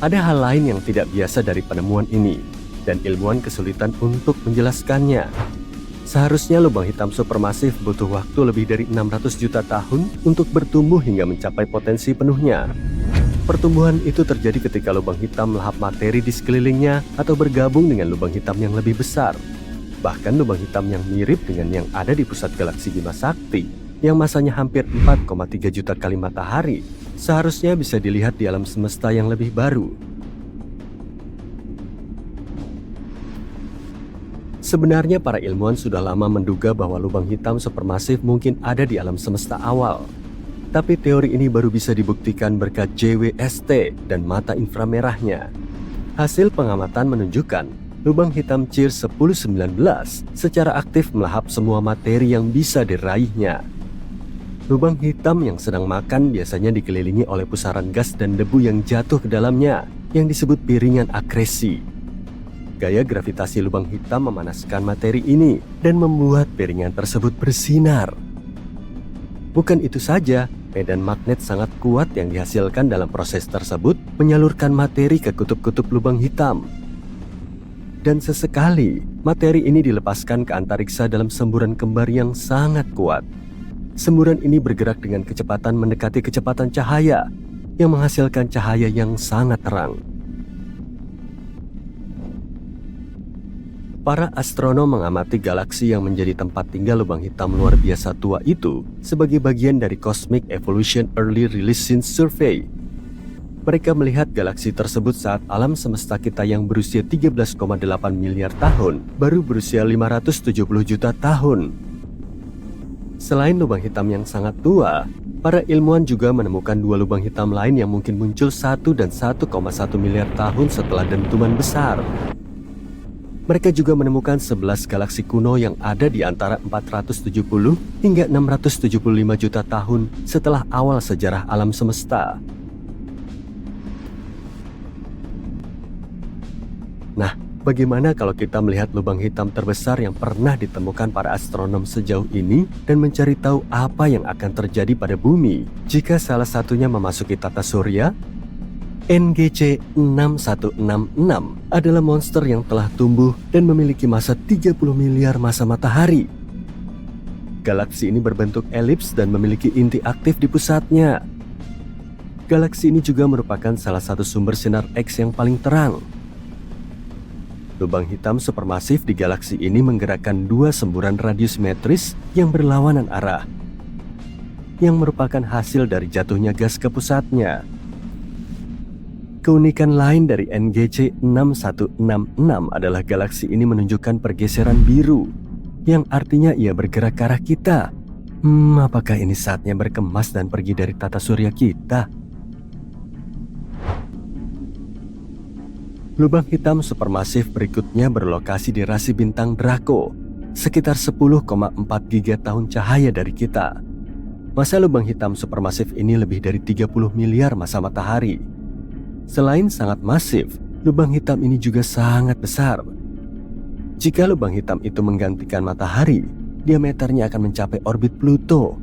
Ada hal lain yang tidak biasa dari penemuan ini, dan ilmuwan kesulitan untuk menjelaskannya. Seharusnya lubang hitam supermasif butuh waktu lebih dari 600 juta tahun untuk bertumbuh hingga mencapai potensi penuhnya. Pertumbuhan itu terjadi ketika lubang hitam melahap materi di sekelilingnya atau bergabung dengan lubang hitam yang lebih besar. Bahkan lubang hitam yang mirip dengan yang ada di pusat galaksi Bima Sakti, yang masanya hampir 4,3 juta kali matahari, seharusnya bisa dilihat di alam semesta yang lebih baru. Sebenarnya para ilmuwan sudah lama menduga bahwa lubang hitam supermasif mungkin ada di alam semesta awal. Tapi teori ini baru bisa dibuktikan berkat JWST dan mata inframerahnya. Hasil pengamatan menunjukkan lubang hitam CIRS 1019 secara aktif melahap semua materi yang bisa diraihnya. Lubang hitam yang sedang makan biasanya dikelilingi oleh pusaran gas dan debu yang jatuh ke dalamnya, yang disebut piringan akresi. Gaya gravitasi lubang hitam memanaskan materi ini dan membuat piringan tersebut bersinar. Bukan itu saja, medan magnet sangat kuat yang dihasilkan dalam proses tersebut menyalurkan materi ke kutub-kutub lubang hitam. Dan sesekali, materi ini dilepaskan ke antariksa dalam semburan kembar yang sangat kuat. Semburan ini bergerak dengan kecepatan mendekati kecepatan cahaya, yang menghasilkan cahaya yang sangat terang. Para astronom mengamati galaksi yang menjadi tempat tinggal lubang hitam luar biasa tua itu sebagai bagian dari Cosmic Evolution Early Release Survey. Mereka melihat galaksi tersebut saat alam semesta kita yang berusia 13,8 miliar tahun baru berusia 570 juta tahun. Selain lubang hitam yang sangat tua, para ilmuwan juga menemukan dua lubang hitam lain yang mungkin muncul 1 dan 1,1 miliar tahun setelah dentuman besar. Mereka juga menemukan 11 galaksi kuno yang ada di antara 470 hingga 675 juta tahun setelah awal sejarah alam semesta. Nah, bagaimana kalau kita melihat lubang hitam terbesar yang pernah ditemukan para astronom sejauh ini dan mencari tahu apa yang akan terjadi pada bumi jika salah satunya memasuki tata surya? NGC 6166 adalah monster yang telah tumbuh dan memiliki massa 30 miliar massa matahari. Galaksi ini berbentuk elips dan memiliki inti aktif di pusatnya. Galaksi ini juga merupakan salah satu sumber sinar X yang paling terang. lubang hitam supermasif di galaksi ini menggerakkan dua semburan radio simetris yang berlawanan arah, yang merupakan hasil dari jatuhnya gas ke pusatnya. Keunikan lain dari NGC 6166 adalah galaksi ini menunjukkan pergeseran biru, yang artinya ia bergerak ke arah kita. Apakah ini saatnya berkemas dan pergi dari tata surya kita? Lubang hitam supermasif berikutnya berlokasi di rasi bintang Draco, sekitar 10,4 gigatahun cahaya dari kita. Masa lubang hitam supermasif ini lebih dari 30 miliar masa matahari. Selain sangat masif, lubang hitam ini juga sangat besar. Jika lubang hitam itu menggantikan matahari, diameternya akan mencapai orbit Pluto.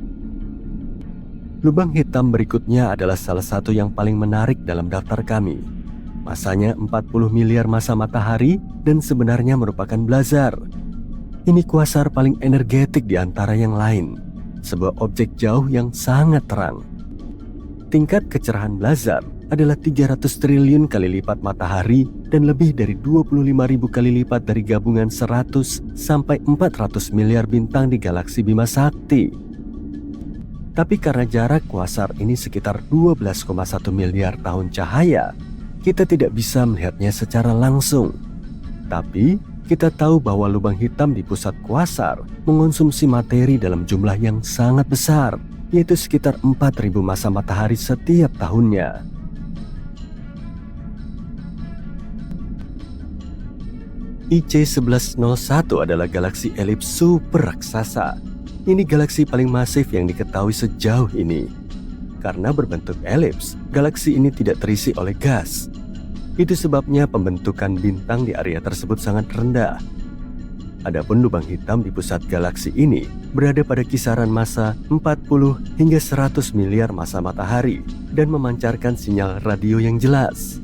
Lubang hitam berikutnya adalah salah satu yang paling menarik dalam daftar kami. Masanya 40 miliar masa matahari dan sebenarnya merupakan blazar. Ini kuasar paling energetik di antara yang lain, sebuah objek jauh yang sangat terang. Tingkat kecerahan blazar adalah 300 triliun kali lipat matahari dan lebih dari 25.000 kali lipat dari gabungan 100 sampai 400 miliar bintang di galaksi Bima Sakti. Tapi karena jarak kuasar ini sekitar 12,1 miliar tahun cahaya, kita tidak bisa melihatnya secara langsung. Tapi kita tahu bahwa lubang hitam di pusat kuasar mengonsumsi materi dalam jumlah yang sangat besar, yaitu sekitar 4.000 masa matahari setiap tahunnya. IC1101 adalah galaksi elips super raksasa. Ini galaksi paling masif yang diketahui sejauh ini. Karena berbentuk elips, galaksi ini tidak terisi oleh gas. Itu sebabnya pembentukan bintang di area tersebut sangat rendah. Adapun lubang hitam di pusat galaksi ini berada pada kisaran massa 40 hingga 100 miliar massa matahari dan memancarkan sinyal radio yang jelas.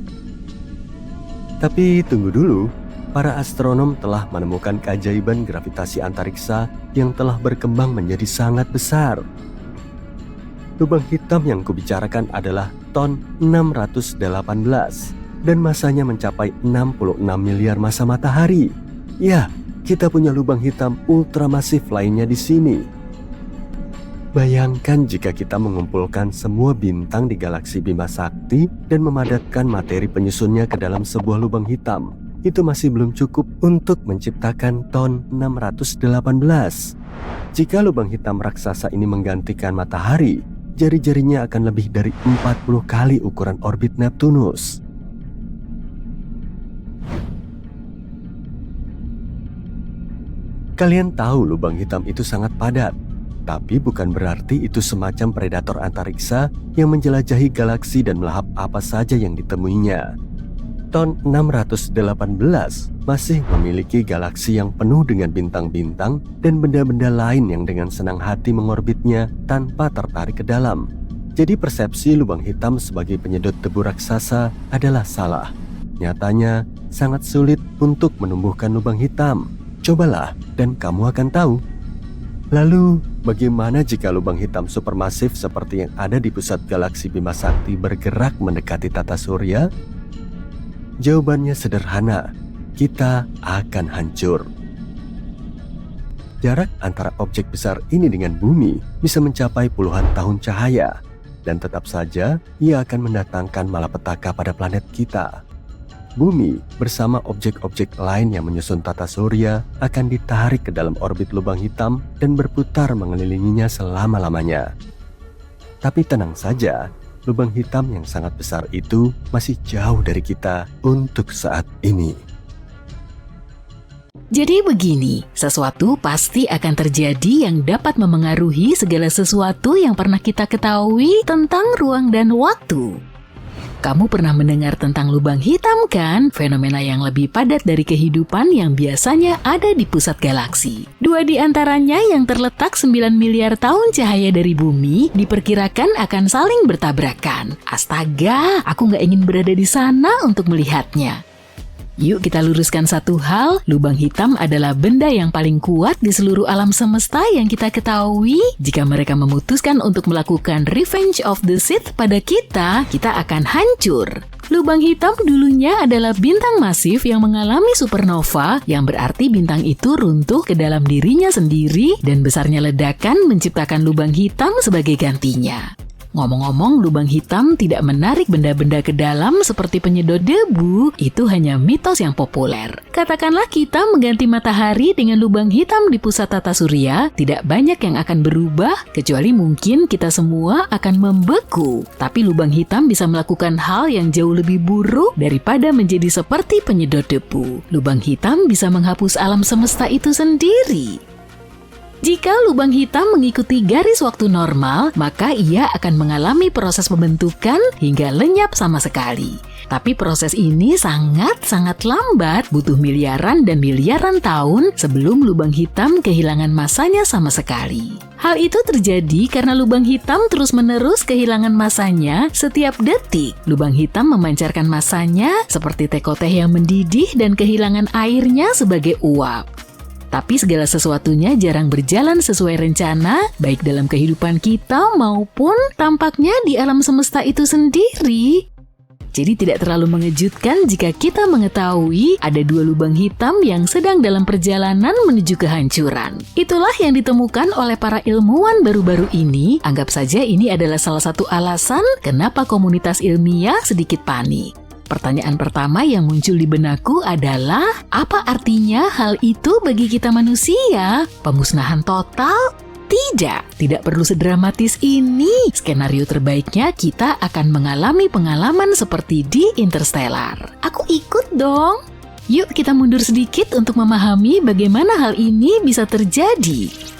Tapi tunggu dulu, para astronom telah menemukan keajaiban gravitasi antariksa yang telah berkembang menjadi sangat besar. Lubang hitam yang kubicarakan adalah TON 618 dan masanya mencapai 66 miliar massa matahari. Ya, kita punya lubang hitam ultramasif lainnya di sini. Bayangkan jika kita mengumpulkan semua bintang di galaksi Bima Sakti dan memadatkan materi penyusunnya ke dalam sebuah lubang hitam. Itu masih belum cukup untuk menciptakan TON 618. Jika lubang hitam raksasa ini menggantikan matahari, jari-jarinya akan lebih dari 40 kali ukuran orbit Neptunus. Kalian tahu lubang hitam itu sangat padat, tapi bukan berarti itu semacam predator antariksa yang menjelajahi galaksi dan melahap apa saja yang ditemuinya. TON 618 masih memiliki galaksi yang penuh dengan bintang-bintang dan benda-benda lain yang dengan senang hati mengorbitnya tanpa tertarik ke dalam. Jadi persepsi lubang hitam sebagai penyedot debu raksasa adalah salah. Nyatanya sangat sulit untuk menumbuhkan lubang hitam. Cobalah dan kamu akan tahu. Lalu, bagaimana jika lubang hitam supermasif seperti yang ada di pusat galaksi Bima Sakti bergerak mendekati tata surya? Jawabannya sederhana, kita akan hancur. Jarak antara objek besar ini dengan bumi bisa mencapai puluhan tahun cahaya, dan tetap saja ia akan mendatangkan malapetaka pada planet kita. Bumi bersama objek-objek lain yang menyusun tata surya akan ditarik ke dalam orbit lubang hitam dan berputar mengelilinginya selama-lamanya. Tapi tenang saja, lubang hitam yang sangat besar itu masih jauh dari kita untuk saat ini. Jadi begini, sesuatu pasti akan terjadi yang dapat memengaruhi segala sesuatu yang pernah kita ketahui tentang ruang dan waktu. Kamu pernah mendengar tentang lubang hitam kan? Fenomena yang lebih padat dari kehidupan yang biasanya ada di pusat galaksi. 2 di antaranya yang terletak 9 miliar tahun cahaya dari bumi diperkirakan akan saling bertabrakan. Astaga, aku nggak ingin berada di sana untuk melihatnya. Yuk kita luruskan satu hal, lubang hitam adalah benda yang paling kuat di seluruh alam semesta yang kita ketahui. Jika mereka memutuskan untuk melakukan Revenge of the Sith pada kita, kita akan hancur. Lubang hitam dulunya adalah bintang masif yang mengalami supernova, yang berarti bintang itu runtuh ke dalam dirinya sendiri dan besarnya ledakan menciptakan lubang hitam sebagai gantinya. Ngomong-ngomong, lubang hitam tidak menarik benda-benda ke dalam seperti penyedot debu, itu hanya mitos yang populer. Katakanlah kita mengganti matahari dengan lubang hitam di pusat tata surya, tidak banyak yang akan berubah, kecuali mungkin kita semua akan membeku. Tapi lubang hitam bisa melakukan hal yang jauh lebih buruk daripada menjadi seperti penyedot debu. Lubang hitam bisa menghapus alam semesta itu sendiri. Jika lubang hitam mengikuti garis waktu normal, maka ia akan mengalami proses pembentukan hingga lenyap sama sekali. Tapi proses ini sangat-sangat lambat, butuh miliaran dan miliaran tahun sebelum lubang hitam kehilangan masanya sama sekali. Hal itu terjadi karena lubang hitam terus-menerus kehilangan masanya setiap detik. Lubang hitam memancarkan masanya seperti teko teh yang mendidih dan kehilangan airnya sebagai uap. Tapi segala sesuatunya jarang berjalan sesuai rencana, baik dalam kehidupan kita maupun tampaknya di alam semesta itu sendiri. Jadi tidak terlalu mengejutkan jika kita mengetahui ada 2 lubang hitam yang sedang dalam perjalanan menuju kehancuran. Itulah yang ditemukan oleh para ilmuwan baru-baru ini. Anggap saja ini adalah salah satu alasan kenapa komunitas ilmiah sedikit panik. Pertanyaan pertama yang muncul di benakku adalah, apa artinya hal itu bagi kita manusia? Pemusnahan total? Tidak perlu sedramatis ini. Skenario terbaiknya kita akan mengalami pengalaman seperti di Interstellar. Aku ikut dong. Yuk kita mundur sedikit untuk memahami bagaimana hal ini bisa terjadi.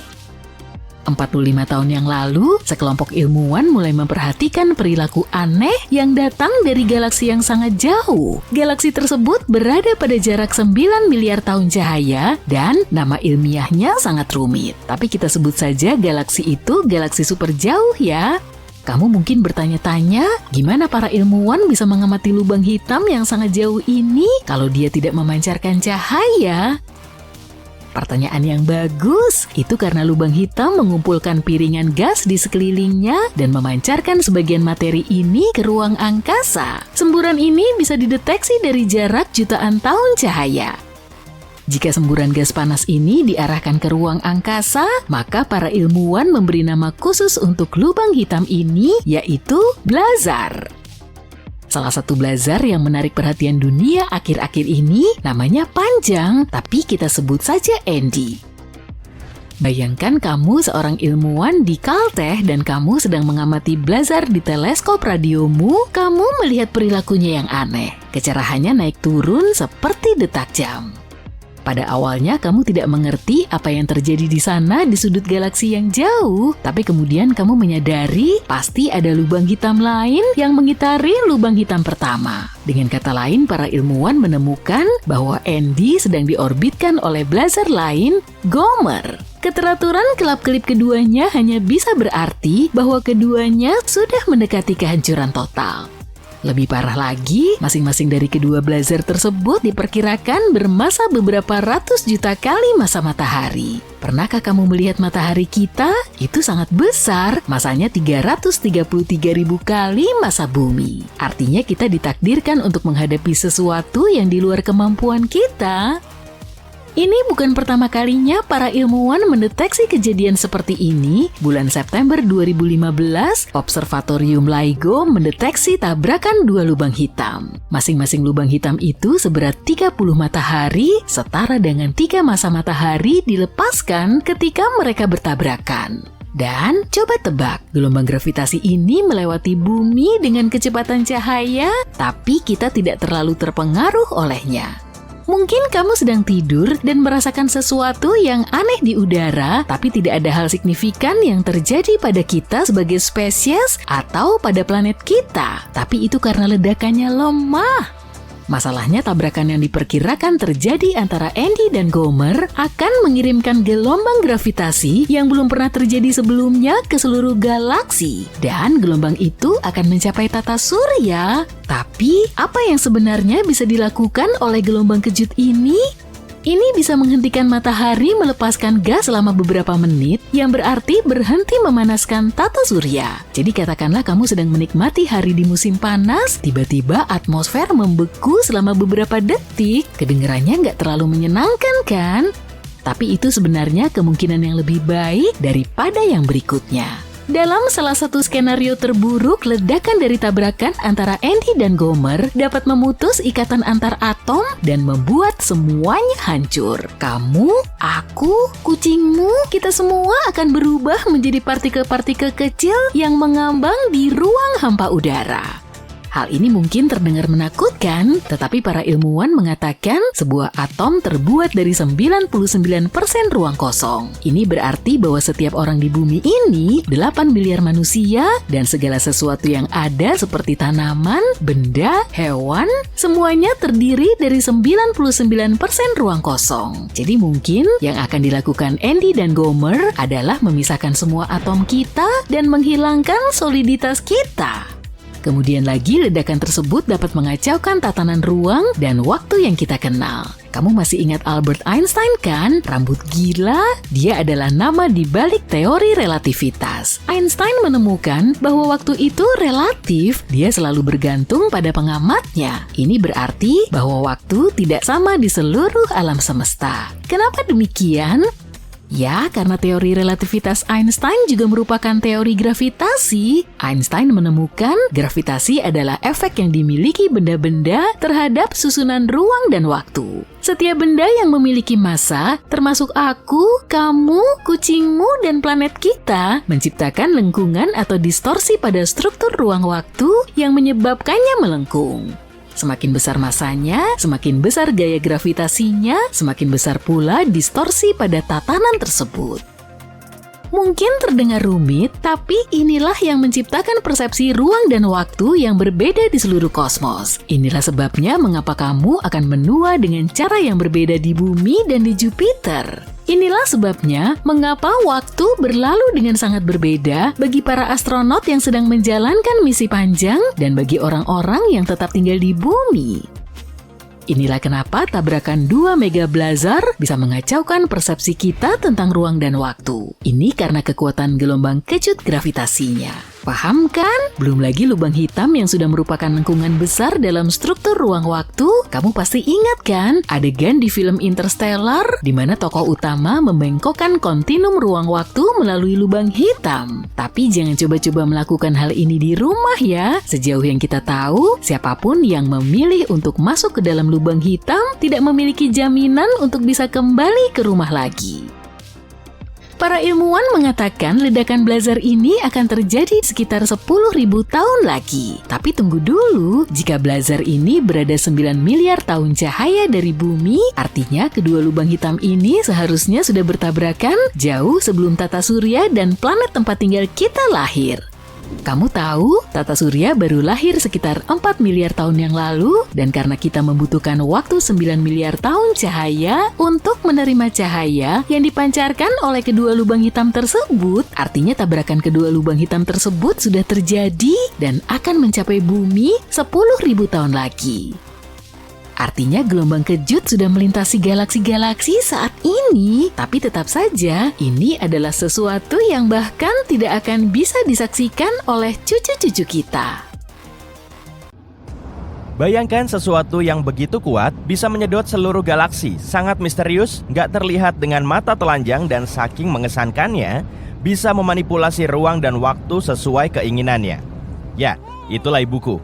45 tahun yang lalu, sekelompok ilmuwan mulai memperhatikan perilaku aneh yang datang dari galaksi yang sangat jauh. Galaksi tersebut berada pada jarak 9 miliar tahun cahaya dan nama ilmiahnya sangat rumit. Tapi kita sebut saja galaksi itu galaksi super jauh ya. Kamu mungkin bertanya-tanya, gimana para ilmuwan bisa mengamati lubang hitam yang sangat jauh ini kalau dia tidak memancarkan cahaya? Pertanyaan yang bagus, itu karena lubang hitam mengumpulkan piringan gas di sekelilingnya dan memancarkan sebagian materi ini ke ruang angkasa. Semburan ini bisa dideteksi dari jarak jutaan tahun cahaya. Jika semburan gas panas ini diarahkan ke ruang angkasa, maka para ilmuwan memberi nama khusus untuk lubang hitam ini, yaitu blazar. Salah satu blazar yang menarik perhatian dunia akhir-akhir ini namanya panjang, tapi kita sebut saja Andy. Bayangkan kamu seorang ilmuwan di Caltech dan kamu sedang mengamati blazar di teleskop radiomu, kamu melihat perilakunya yang aneh. Kecerahannya naik turun seperti detak jam. Pada awalnya kamu tidak mengerti apa yang terjadi di sana di sudut galaksi yang jauh, tapi kemudian kamu menyadari pasti ada lubang hitam lain yang mengitari lubang hitam pertama. Dengan kata lain, para ilmuwan menemukan bahwa Andy sedang diorbitkan oleh blazar lain, Gomer. Keteraturan kelap-kelip keduanya hanya bisa berarti bahwa keduanya sudah mendekati kehancuran total. Lebih parah lagi, masing-masing dari kedua blazar tersebut diperkirakan bermasa beberapa ratus juta kali masa matahari. Pernahkah kamu melihat matahari kita? Itu sangat besar, masanya 333.000 kali masa bumi. Artinya kita ditakdirkan untuk menghadapi sesuatu yang di luar kemampuan kita. Ini bukan pertama kalinya para ilmuwan mendeteksi kejadian seperti ini. Bulan September 2015, Observatorium LIGO mendeteksi tabrakan 2 lubang hitam. Masing-masing lubang hitam itu seberat 30 matahari, setara dengan 3 masa matahari dilepaskan ketika mereka bertabrakan. Dan coba tebak, gelombang gravitasi ini melewati bumi dengan kecepatan cahaya, tapi kita tidak terlalu terpengaruh olehnya. Mungkin kamu sedang tidur dan merasakan sesuatu yang aneh di udara, tapi tidak ada hal signifikan yang terjadi pada kita sebagai spesies atau pada planet kita. Tapi itu karena ledakannya lemah. Masalahnya tabrakan yang diperkirakan terjadi antara Andy dan Gomer akan mengirimkan gelombang gravitasi yang belum pernah terjadi sebelumnya ke seluruh galaksi. Dan gelombang itu akan mencapai tata surya. Tapi, apa yang sebenarnya bisa dilakukan oleh gelombang kejut ini? Ini bisa menghentikan matahari melepaskan gas selama beberapa menit, yang berarti berhenti memanaskan tata surya. Jadi katakanlah kamu sedang menikmati hari di musim panas, tiba-tiba atmosfer membeku selama beberapa detik. Kedengarannya nggak terlalu menyenangkan kan? Tapi itu sebenarnya kemungkinan yang lebih baik daripada yang berikutnya. Dalam salah satu skenario terburuk, ledakan dari tabrakan antara Andy dan Gomer dapat memutus ikatan antar atom dan membuat semuanya hancur. Kamu, aku, kucingmu, kita semua akan berubah menjadi partikel-partikel kecil yang mengambang di ruang hampa udara. Hal ini mungkin terdengar menakutkan, tetapi para ilmuwan mengatakan sebuah atom terbuat dari 99% ruang kosong. Ini berarti bahwa setiap orang di bumi ini, 8 miliar manusia, dan segala sesuatu yang ada seperti tanaman, benda, hewan, semuanya terdiri dari 99% ruang kosong. Jadi mungkin yang akan dilakukan Andy dan Gomer adalah memisahkan semua atom kita dan menghilangkan soliditas kita. Kemudian lagi, ledakan tersebut dapat mengacaukan tatanan ruang dan waktu yang kita kenal. Kamu masih ingat Albert Einstein kan? Rambut gila? Dia adalah nama di balik teori relativitas. Einstein menemukan bahwa waktu itu relatif, dia selalu bergantung pada pengamatnya. Ini berarti bahwa waktu tidak sama di seluruh alam semesta. Kenapa demikian? Ya, karena teori relativitas Einstein juga merupakan teori gravitasi. Einstein menemukan gravitasi adalah efek yang dimiliki benda-benda terhadap susunan ruang dan waktu. Setiap benda yang memiliki massa, termasuk aku, kamu, kucingmu, dan planet kita, menciptakan lengkungan atau distorsi pada struktur ruang waktu yang menyebabkannya melengkung. Semakin besar masanya, semakin besar gaya gravitasinya, semakin besar pula distorsi pada tatanan tersebut. Mungkin terdengar rumit, tapi inilah yang menciptakan persepsi ruang dan waktu yang berbeda di seluruh kosmos. Inilah sebabnya mengapa kamu akan menua dengan cara yang berbeda di bumi dan di Jupiter. Inilah sebabnya mengapa waktu berlalu dengan sangat berbeda bagi para astronot yang sedang menjalankan misi panjang dan bagi orang-orang yang tetap tinggal di bumi. Inilah kenapa tabrakan 2 mega blazar bisa mengacaukan persepsi kita tentang ruang dan waktu. Ini karena kekuatan gelombang kecut gravitasinya. Paham kan? Belum lagi lubang hitam yang sudah merupakan lengkungan besar dalam struktur ruang waktu. Kamu pasti ingat kan adegan di film Interstellar di mana tokoh utama membengkokkan kontinum ruang waktu melalui lubang hitam. Tapi jangan coba-coba melakukan hal ini di rumah ya. Sejauh yang kita tahu, siapapun yang memilih untuk masuk ke dalam lubang hitam tidak memiliki jaminan untuk bisa kembali ke rumah lagi. Para ilmuwan mengatakan ledakan blazar ini akan terjadi sekitar 10.000 tahun lagi. Tapi tunggu dulu, jika blazar ini berada 9 miliar tahun cahaya dari bumi, artinya kedua lubang hitam ini seharusnya sudah bertabrakan jauh sebelum tata surya dan planet tempat tinggal kita lahir. Kamu tahu, tata surya baru lahir sekitar 4 miliar tahun yang lalu, dan karena kita membutuhkan waktu 9 miliar tahun cahaya untuk menerima cahaya yang dipancarkan oleh kedua lubang hitam tersebut, artinya tabrakan kedua lubang hitam tersebut sudah terjadi dan akan mencapai bumi 10.000 tahun lagi. Artinya gelombang kejut sudah melintasi galaksi-galaksi saat ini, tapi tetap saja ini adalah sesuatu yang bahkan tidak akan bisa disaksikan oleh cucu-cucu kita. Bayangkan sesuatu yang begitu kuat bisa menyedot seluruh galaksi, sangat misterius, nggak terlihat dengan mata telanjang dan saking mengesankannya, bisa memanipulasi ruang dan waktu sesuai keinginannya. Ya, itulah ibuku.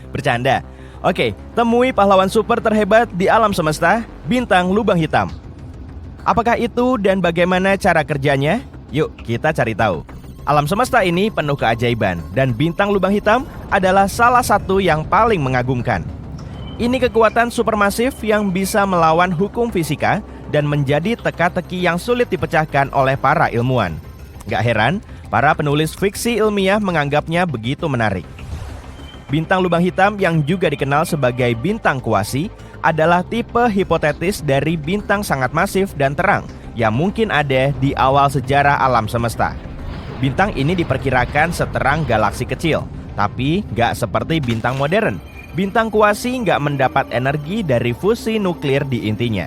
Bercanda. Oke, temui pahlawan super terhebat di alam semesta, bintang lubang hitam. Apakah itu dan bagaimana cara kerjanya? Yuk kita cari tahu. Alam semesta ini penuh keajaiban dan bintang lubang hitam adalah salah satu yang paling mengagumkan. Ini kekuatan supermasif yang bisa melawan hukum fisika dan menjadi teka-teki yang sulit dipecahkan oleh para ilmuwan. Gak heran, para penulis fiksi ilmiah menganggapnya begitu menarik. Bintang lubang hitam yang juga dikenal sebagai bintang kuasi adalah tipe hipotetis dari bintang sangat masif dan terang yang mungkin ada di awal sejarah alam semesta. Bintang ini diperkirakan seterang galaksi kecil, tapi nggak seperti bintang modern. Bintang kuasi nggak mendapat energi dari fusi nuklir di intinya.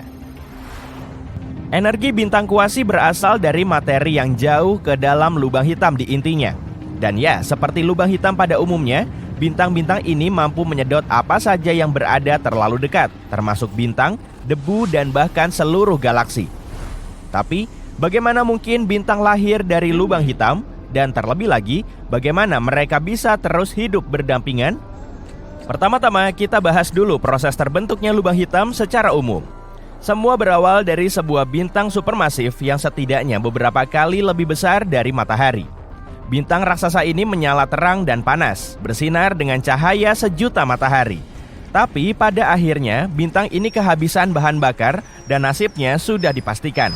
Energi bintang kuasi berasal dari materi yang jauh ke dalam lubang hitam di intinya. Dan ya, seperti lubang hitam pada umumnya, bintang-bintang ini mampu menyedot apa saja yang berada terlalu dekat, termasuk bintang, debu, dan bahkan seluruh galaksi. Tapi, bagaimana mungkin bintang lahir dari lubang hitam? Dan terlebih lagi, bagaimana mereka bisa terus hidup berdampingan? Pertama-tama, kita bahas dulu proses terbentuknya lubang hitam secara umum. Semua berawal dari sebuah bintang supermasif yang setidaknya beberapa kali lebih besar dari matahari. Bintang raksasa ini menyala terang dan panas, bersinar dengan cahaya sejuta matahari. Tapi pada akhirnya, bintang ini kehabisan bahan bakar dan nasibnya sudah dipastikan.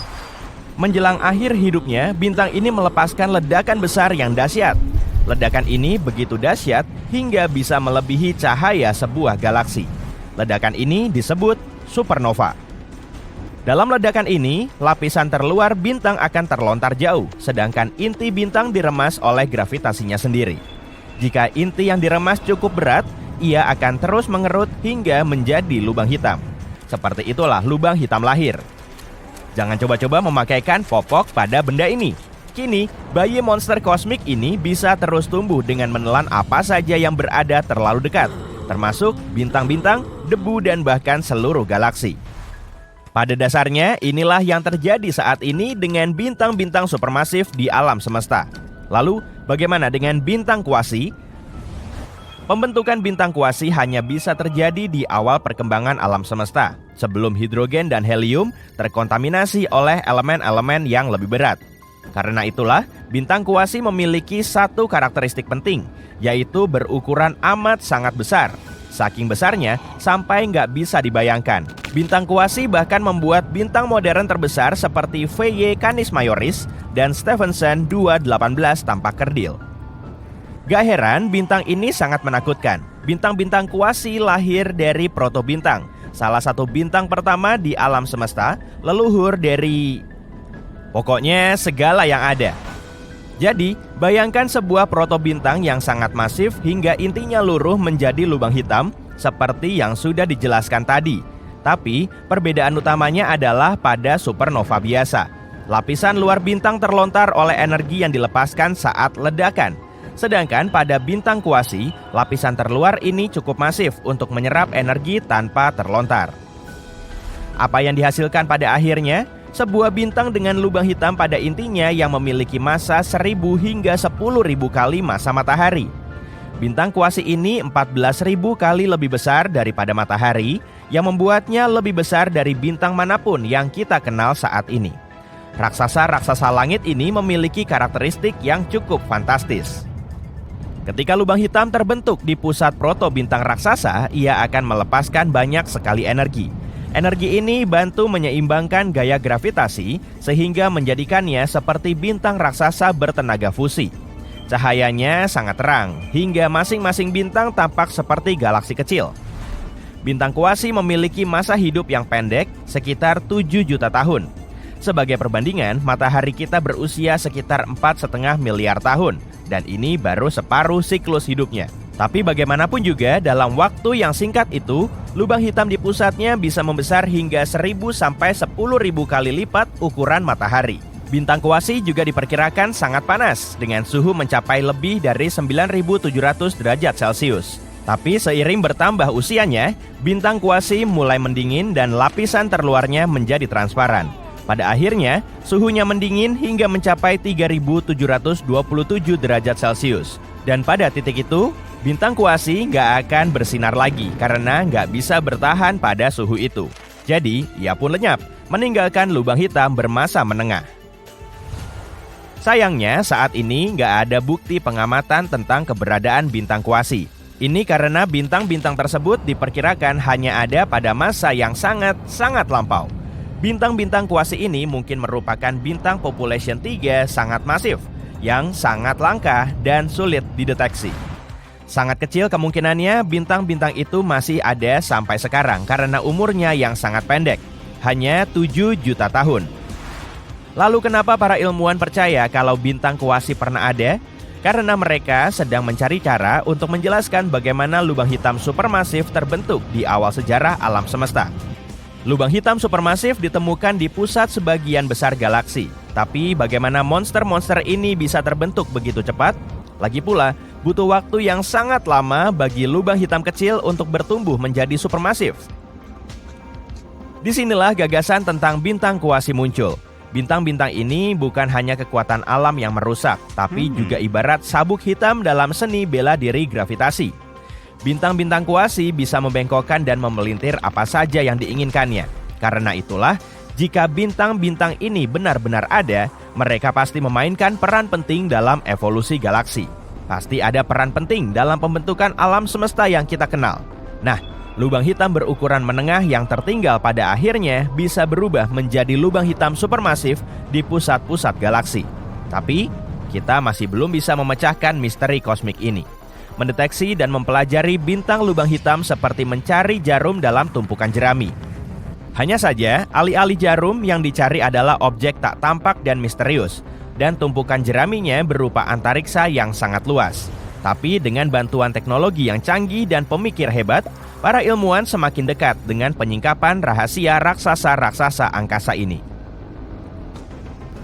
Menjelang akhir hidupnya, bintang ini melepaskan ledakan besar yang dahsyat. Ledakan ini begitu dahsyat hingga bisa melebihi cahaya sebuah galaksi. Ledakan ini disebut supernova. Dalam ledakan ini, lapisan terluar bintang akan terlontar jauh, sedangkan inti bintang diremas oleh gravitasinya sendiri. Jika inti yang diremas cukup berat, ia akan terus mengerut hingga menjadi lubang hitam. Seperti itulah lubang hitam lahir. Jangan coba-coba memakaikan popok pada benda ini. Kini, bayi monster kosmik ini bisa terus tumbuh dengan menelan apa saja yang berada terlalu dekat, termasuk bintang-bintang, debu, dan bahkan seluruh galaksi. Pada dasarnya, inilah yang terjadi saat ini dengan bintang-bintang supermasif di alam semesta. Lalu, bagaimana dengan bintang kuasi? Pembentukan bintang kuasi hanya bisa terjadi di awal perkembangan alam semesta, sebelum hidrogen dan helium terkontaminasi oleh elemen-elemen yang lebih berat. Karena itulah, bintang kuasi memiliki satu karakteristik penting, yaitu berukuran amat sangat besar. Saking besarnya, sampai nggak bisa dibayangkan. Bintang kuasi bahkan membuat bintang modern terbesar seperti VY Canis Majoris dan Stephenson 218 tampak kerdil. Gak heran, bintang ini sangat menakutkan. Bintang-bintang kuasi lahir dari protobintang, salah satu bintang pertama di alam semesta, leluhur dari... pokoknya segala yang ada. Jadi, bayangkan sebuah protobintang yang sangat masif hingga intinya luruh menjadi lubang hitam seperti yang sudah dijelaskan tadi. Tapi, perbedaan utamanya adalah pada supernova biasa. Lapisan luar bintang terlontar oleh energi yang dilepaskan saat ledakan. Sedangkan pada bintang kuasi, lapisan terluar ini cukup masif untuk menyerap energi tanpa terlontar. Apa yang dihasilkan pada akhirnya? Sebuah bintang dengan lubang hitam pada intinya yang memiliki massa 1000 hingga 10.000 kali massa matahari. Bintang kuasi ini 14.000 kali lebih besar daripada matahari, yang membuatnya lebih besar dari bintang manapun yang kita kenal saat ini. Raksasa-raksasa langit ini memiliki karakteristik yang cukup fantastis. Ketika lubang hitam terbentuk di pusat protobintang raksasa, ia akan melepaskan banyak sekali energi. Energi ini bantu menyeimbangkan gaya gravitasi sehingga menjadikannya seperti bintang raksasa bertenaga fusi. Cahayanya sangat terang hingga masing-masing bintang tampak seperti galaksi kecil. Bintang kuasi memiliki masa hidup yang pendek, sekitar 7 juta tahun. Sebagai perbandingan, matahari kita berusia sekitar 4,5 miliar tahun, dan ini baru separuh siklus hidupnya. Tapi bagaimanapun juga, dalam waktu yang singkat itu, lubang hitam di pusatnya bisa membesar hingga 1.000 sampai 10.000 kali lipat ukuran matahari. Bintang kuasi juga diperkirakan sangat panas, dengan suhu mencapai lebih dari 9.700 derajat Celcius. Tapi seiring bertambah usianya, bintang kuasi mulai mendingin dan lapisan terluarnya menjadi transparan. Pada akhirnya, suhunya mendingin hingga mencapai 3.727 derajat Celcius. Dan pada titik itu, bintang kuasi nggak akan bersinar lagi karena nggak bisa bertahan pada suhu itu. Jadi, ia pun lenyap, meninggalkan lubang hitam bermassa menengah. Sayangnya, saat ini nggak ada bukti pengamatan tentang keberadaan bintang kuasi. Ini karena bintang-bintang tersebut diperkirakan hanya ada pada masa yang sangat lampau. Bintang-bintang kuasi ini mungkin merupakan bintang population 3 sangat masif, yang sangat langka dan sulit dideteksi. Sangat kecil kemungkinannya bintang-bintang itu masih ada sampai sekarang karena umurnya yang sangat pendek, hanya 7 juta tahun. Lalu kenapa para ilmuwan percaya kalau bintang kuasi pernah ada? Karena mereka sedang mencari cara untuk menjelaskan bagaimana lubang hitam supermasif terbentuk di awal sejarah alam semesta. Lubang hitam supermasif ditemukan di pusat sebagian besar galaksi. Tapi bagaimana monster-monster ini bisa terbentuk begitu cepat? Lagi pula, butuh waktu yang sangat lama bagi lubang hitam kecil untuk bertumbuh menjadi supermasif. Disinilah gagasan tentang bintang kuasi muncul. Bintang-bintang ini bukan hanya kekuatan alam yang merusak, tapi juga ibarat sabuk hitam dalam seni bela diri gravitasi. Bintang-bintang kuasi bisa membengkokkan dan memelintir apa saja yang diinginkannya. Karena itulah, jika bintang-bintang ini benar-benar ada, mereka pasti memainkan peran penting dalam evolusi galaksi. Pasti ada peran penting dalam pembentukan alam semesta yang kita kenal. Nah, lubang hitam berukuran menengah yang tertinggal pada akhirnya bisa berubah menjadi lubang hitam supermasif di pusat-pusat galaksi. Tapi, kita masih belum bisa memecahkan misteri kosmik ini. Mendeteksi dan mempelajari bintang lubang hitam seperti mencari jarum dalam tumpukan jerami. Hanya saja, alih-alih jarum yang dicari adalah objek tak tampak dan misterius, dan tumpukan jeraminya berupa antariksa yang sangat luas. Tapi dengan bantuan teknologi yang canggih dan pemikir hebat, para ilmuwan semakin dekat dengan penyingkapan rahasia raksasa-raksasa angkasa ini.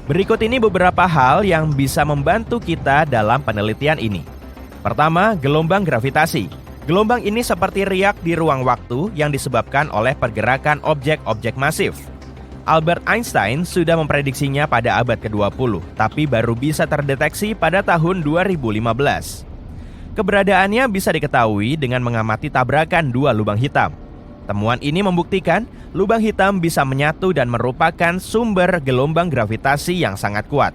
Berikut ini beberapa hal yang bisa membantu kita dalam penelitian ini. Pertama, gelombang gravitasi. Gelombang ini seperti riak di ruang waktu yang disebabkan oleh pergerakan objek-objek masif. Albert Einstein sudah memprediksinya pada abad ke-20, tapi baru bisa terdeteksi pada tahun 2015. Keberadaannya bisa diketahui dengan mengamati tabrakan dua lubang hitam. Temuan ini membuktikan lubang hitam bisa menyatu dan merupakan sumber gelombang gravitasi yang sangat kuat.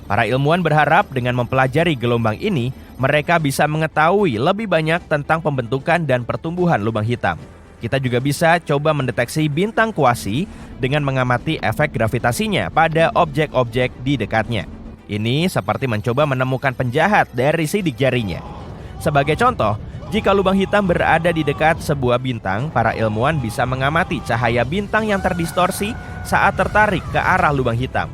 Para ilmuwan berharap dengan mempelajari gelombang ini, mereka bisa mengetahui lebih banyak tentang pembentukan dan pertumbuhan lubang hitam. Kita juga bisa coba mendeteksi bintang kuasi dengan mengamati efek gravitasinya pada objek-objek di dekatnya. Ini seperti mencoba menemukan penjahat dari sidik jarinya. Sebagai contoh, jika lubang hitam berada di dekat sebuah bintang, para ilmuwan bisa mengamati cahaya bintang yang terdistorsi saat tertarik ke arah lubang hitam.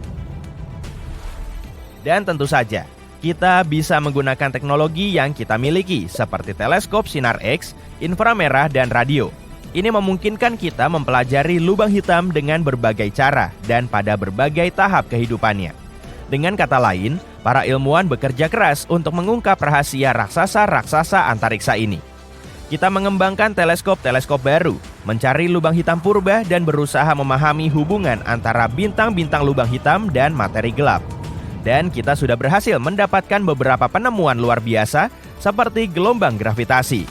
Dan tentu saja, kita bisa menggunakan teknologi yang kita miliki seperti teleskop sinar X, inframerah, dan radio. Ini memungkinkan kita mempelajari lubang hitam dengan berbagai cara dan pada berbagai tahap kehidupannya. Dengan kata lain, para ilmuwan bekerja keras untuk mengungkap rahasia raksasa-raksasa antariksa ini. Kita mengembangkan teleskop-teleskop baru, mencari lubang hitam purba dan berusaha memahami hubungan antara bintang-bintang lubang hitam dan materi gelap. Dan kita sudah berhasil mendapatkan beberapa penemuan luar biasa seperti gelombang gravitasi.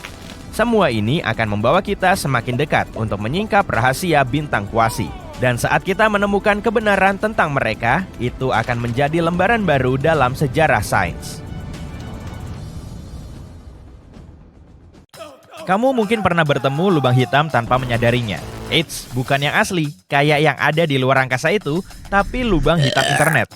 Semua ini akan membawa kita semakin dekat untuk menyingkap rahasia bintang kuasi. Dan saat kita menemukan kebenaran tentang mereka, itu akan menjadi lembaran baru dalam sejarah sains. Kamu mungkin pernah bertemu lubang hitam tanpa menyadarinya. Eits, bukan yang asli, kayak yang ada di luar angkasa itu, tapi lubang hitam internet.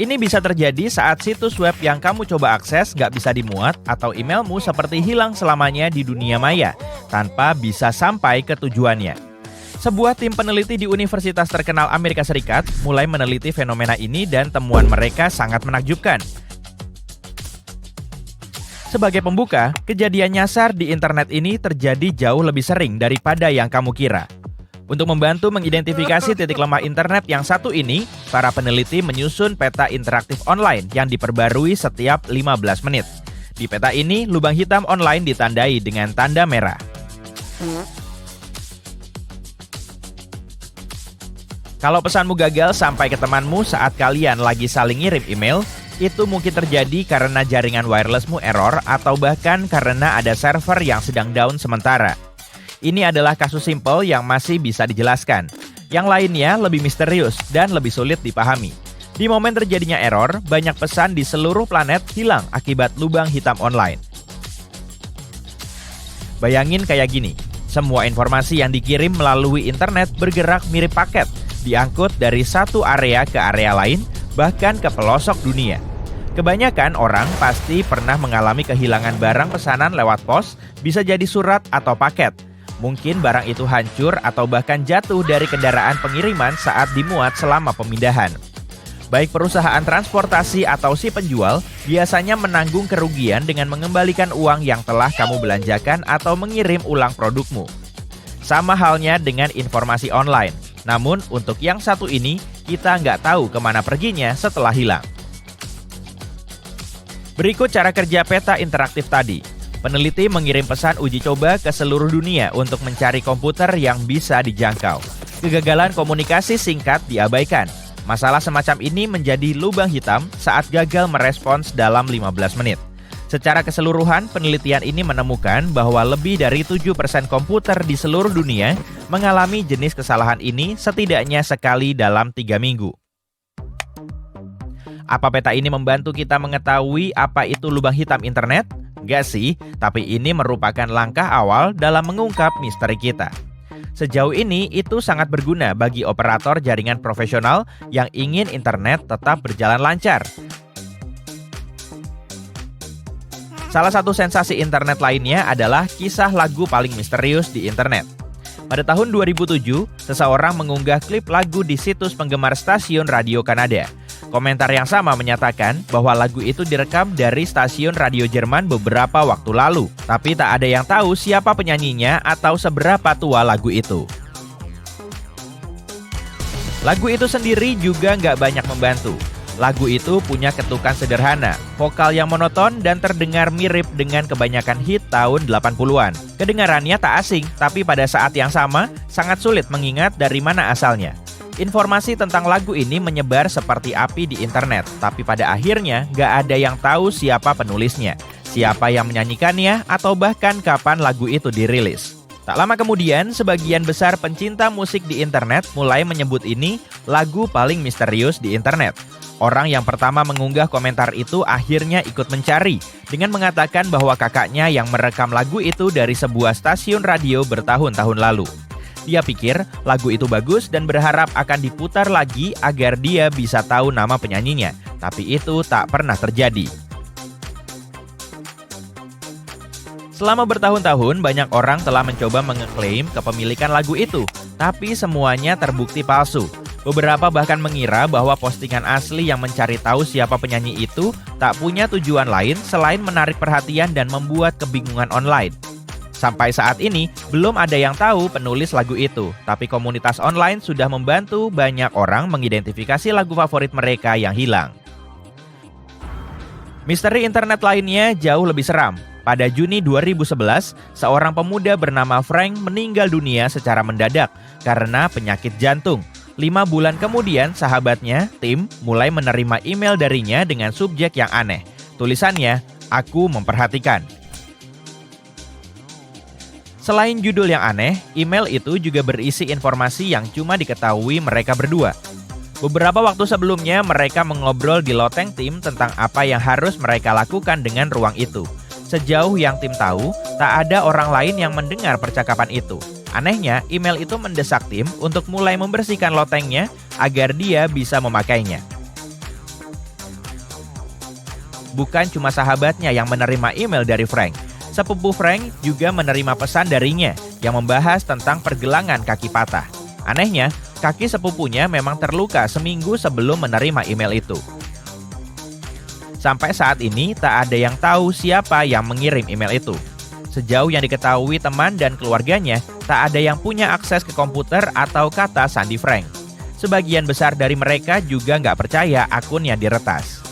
Ini bisa terjadi saat situs web yang kamu coba akses nggak bisa dimuat atau emailmu seperti hilang selamanya di dunia maya tanpa bisa sampai ke tujuannya. Sebuah tim peneliti di universitas terkenal Amerika Serikat mulai meneliti fenomena ini dan temuan mereka sangat menakjubkan. Sebagai pembuka, kejadian nyasar di internet ini terjadi jauh lebih sering daripada yang kamu kira. Untuk membantu mengidentifikasi titik lemah internet yang satu ini, para peneliti menyusun peta interaktif online yang diperbarui setiap 15 menit. Di peta ini, lubang hitam online ditandai dengan tanda merah. Kalau pesanmu gagal sampai ke temanmu saat kalian lagi saling ngirim email, itu mungkin terjadi karena jaringan wirelessmu error atau bahkan karena ada server yang sedang down sementara. Ini adalah kasus simpel yang masih bisa dijelaskan. Yang lainnya lebih misterius dan lebih sulit dipahami. Di momen terjadinya error, banyak pesan di seluruh planet hilang akibat lubang hitam online. Bayangin kayak gini, semua informasi yang dikirim melalui internet bergerak mirip paket, diangkut dari satu area ke area lain, bahkan ke pelosok dunia. Kebanyakan orang pasti pernah mengalami kehilangan barang pesanan lewat pos, bisa jadi surat atau paket. Mungkin barang itu hancur atau bahkan jatuh dari kendaraan pengiriman saat dimuat selama pemindahan. Baik perusahaan transportasi atau si penjual biasanya menanggung kerugian dengan mengembalikan uang yang telah kamu belanjakan atau mengirim ulang produkmu. Sama halnya dengan informasi online. Namun untuk yang satu ini, kita nggak tahu kemana perginya setelah hilang. Berikut cara kerja peta interaktif tadi. Peneliti mengirim pesan uji coba ke seluruh dunia untuk mencari komputer yang bisa dijangkau. Kegagalan komunikasi singkat diabaikan. Masalah semacam ini menjadi lubang hitam saat gagal merespons dalam 15 menit. Secara keseluruhan, penelitian ini menemukan bahwa lebih dari 7% komputer di seluruh dunia mengalami jenis kesalahan ini setidaknya sekali dalam 3 minggu. Apa peta ini membantu kita mengetahui apa itu lubang hitam internet? Enggak sih, tapi ini merupakan langkah awal dalam mengungkap misteri kita. Sejauh ini, itu sangat berguna bagi operator jaringan profesional yang ingin internet tetap berjalan lancar. Salah satu sensasi internet lainnya adalah kisah lagu paling misterius di internet. Pada tahun 2007, seseorang mengunggah klip lagu di situs penggemar stasiun radio Kanada. Komentar yang sama menyatakan bahwa lagu itu direkam dari stasiun radio Jerman beberapa waktu lalu, tapi tak ada yang tahu siapa penyanyinya atau seberapa tua lagu itu. Lagu itu sendiri juga nggak banyak membantu. Lagu itu punya ketukan sederhana, vokal yang monoton dan terdengar mirip dengan kebanyakan hit tahun 80-an. Kedengarannya tak asing, tapi pada saat yang sama, sangat sulit mengingat dari mana asalnya. Informasi tentang lagu ini menyebar seperti api di internet, tapi pada akhirnya nggak ada yang tahu siapa penulisnya, siapa yang menyanyikannya, atau bahkan kapan lagu itu dirilis. Tak lama kemudian, sebagian besar pencinta musik di internet mulai menyebut ini lagu paling misterius di internet. Orang yang pertama mengunggah komentar itu akhirnya ikut mencari, dengan mengatakan bahwa kakaknya yang merekam lagu itu dari sebuah stasiun radio bertahun-tahun lalu. Dia pikir lagu itu bagus dan berharap akan diputar lagi agar dia bisa tahu nama penyanyinya, tapi itu tak pernah terjadi. Selama bertahun-tahun, banyak orang telah mencoba mengeklaim kepemilikan lagu itu, tapi semuanya terbukti palsu. Beberapa bahkan mengira bahwa postingan asli yang mencari tahu siapa penyanyi itu tak punya tujuan lain selain menarik perhatian dan membuat kebingungan online. Sampai saat ini, belum ada yang tahu penulis lagu itu, tapi komunitas online sudah membantu banyak orang mengidentifikasi lagu favorit mereka yang hilang. Misteri internet lainnya jauh lebih seram. Pada Juni 2011, seorang pemuda bernama Frank meninggal dunia secara mendadak karena penyakit jantung. 5 bulan kemudian, sahabatnya, Tim, mulai menerima email darinya dengan subjek yang aneh. Tulisannya, "Aku memperhatikan." Selain judul yang aneh, email itu juga berisi informasi yang cuma diketahui mereka berdua. Beberapa waktu sebelumnya, mereka mengobrol di loteng Tim tentang apa yang harus mereka lakukan dengan ruang itu. Sejauh yang Tim tahu, tak ada orang lain yang mendengar percakapan itu. Anehnya, email itu mendesak Tim untuk mulai membersihkan lotengnya agar dia bisa memakainya. Bukan cuma sahabatnya yang menerima email dari Frank. Sepupu Frank juga menerima pesan darinya yang membahas tentang pergelangan kaki patah. Anehnya, kaki sepupunya memang terluka seminggu sebelum menerima email itu. Sampai saat ini, tak ada yang tahu siapa yang mengirim email itu. Sejauh yang diketahui teman dan keluarganya, tak ada yang punya akses ke komputer atau kata sandi Frank. Sebagian besar dari mereka juga nggak percaya akunnya diretas.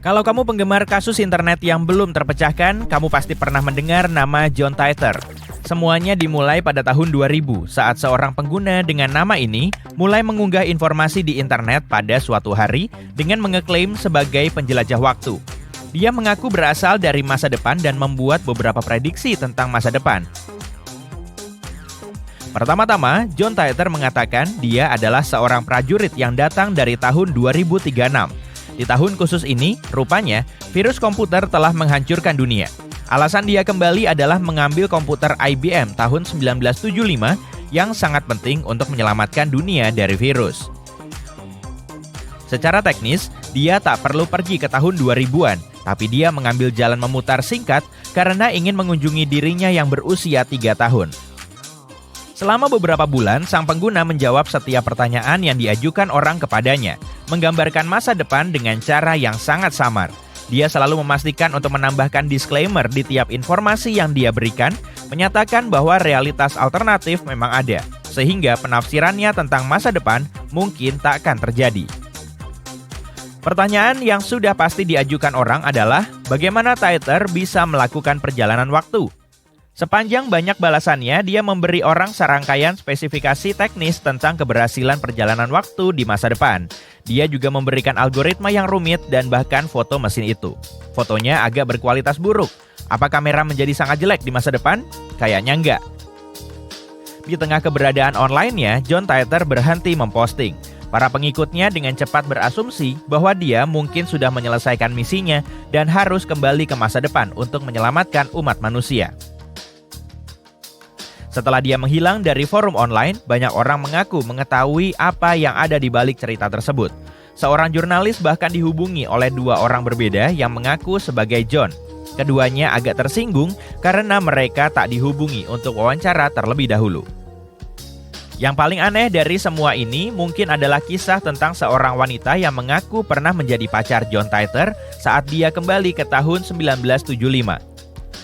Kalau kamu penggemar kasus internet yang belum terpecahkan, kamu pasti pernah mendengar nama Jon Titer. Semuanya dimulai pada tahun 2000 saat seorang pengguna dengan nama ini mulai mengunggah informasi di internet pada suatu hari dengan mengeklaim sebagai penjelajah waktu. Dia mengaku berasal dari masa depan dan membuat beberapa prediksi tentang masa depan. Pertama-tama, Jon Titer mengatakan dia adalah seorang prajurit yang datang dari tahun 2036. Di tahun khusus ini, rupanya, virus komputer telah menghancurkan dunia. Alasan dia kembali adalah mengambil komputer IBM tahun 1975 yang sangat penting untuk menyelamatkan dunia dari virus. Secara teknis, dia tak perlu pergi ke tahun 2000-an, tapi dia mengambil jalan memutar singkat karena ingin mengunjungi dirinya yang berusia 3 tahun. Selama beberapa bulan, sang pengguna menjawab setiap pertanyaan yang diajukan orang kepadanya, menggambarkan masa depan dengan cara yang sangat samar. Dia selalu memastikan untuk menambahkan disclaimer di tiap informasi yang dia berikan, menyatakan bahwa realitas alternatif memang ada, sehingga penafsirannya tentang masa depan mungkin tak akan terjadi. Pertanyaan yang sudah pasti diajukan orang adalah, bagaimana Twitter bisa melakukan perjalanan waktu? Sepanjang banyak balasannya, dia memberi orang serangkaian spesifikasi teknis tentang keberhasilan perjalanan waktu di masa depan. Dia juga memberikan algoritma yang rumit dan bahkan foto mesin itu. Fotonya agak berkualitas buruk. Apa kamera menjadi sangat jelek di masa depan? Kayaknya enggak. Di tengah keberadaan online-nya, John Titor berhenti memposting. Para pengikutnya dengan cepat berasumsi bahwa dia mungkin sudah menyelesaikan misinya dan harus kembali ke masa depan untuk menyelamatkan umat manusia. Setelah dia menghilang dari forum online, banyak orang mengaku mengetahui apa yang ada di balik cerita tersebut. Seorang jurnalis bahkan dihubungi oleh dua orang berbeda yang mengaku sebagai John. Keduanya agak tersinggung karena mereka tak dihubungi untuk wawancara terlebih dahulu. Yang paling aneh dari semua ini mungkin adalah kisah tentang seorang wanita yang mengaku pernah menjadi pacar John Titor saat dia kembali ke tahun 1975.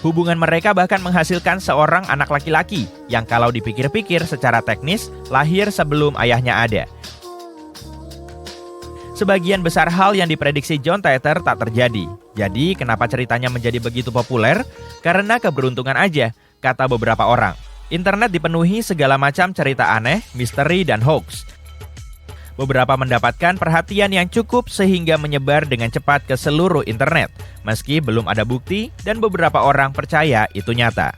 Hubungan mereka bahkan menghasilkan seorang anak laki-laki yang kalau dipikir-pikir secara teknis lahir sebelum ayahnya ada. Sebagian besar hal yang diprediksi John Titor tak terjadi. Jadi kenapa ceritanya menjadi begitu populer? Karena keberuntungan aja, kata beberapa orang. Internet dipenuhi segala macam cerita aneh, misteri, dan hoax. Beberapa mendapatkan perhatian yang cukup sehingga menyebar dengan cepat ke seluruh internet, meski belum ada bukti dan beberapa orang percaya itu nyata.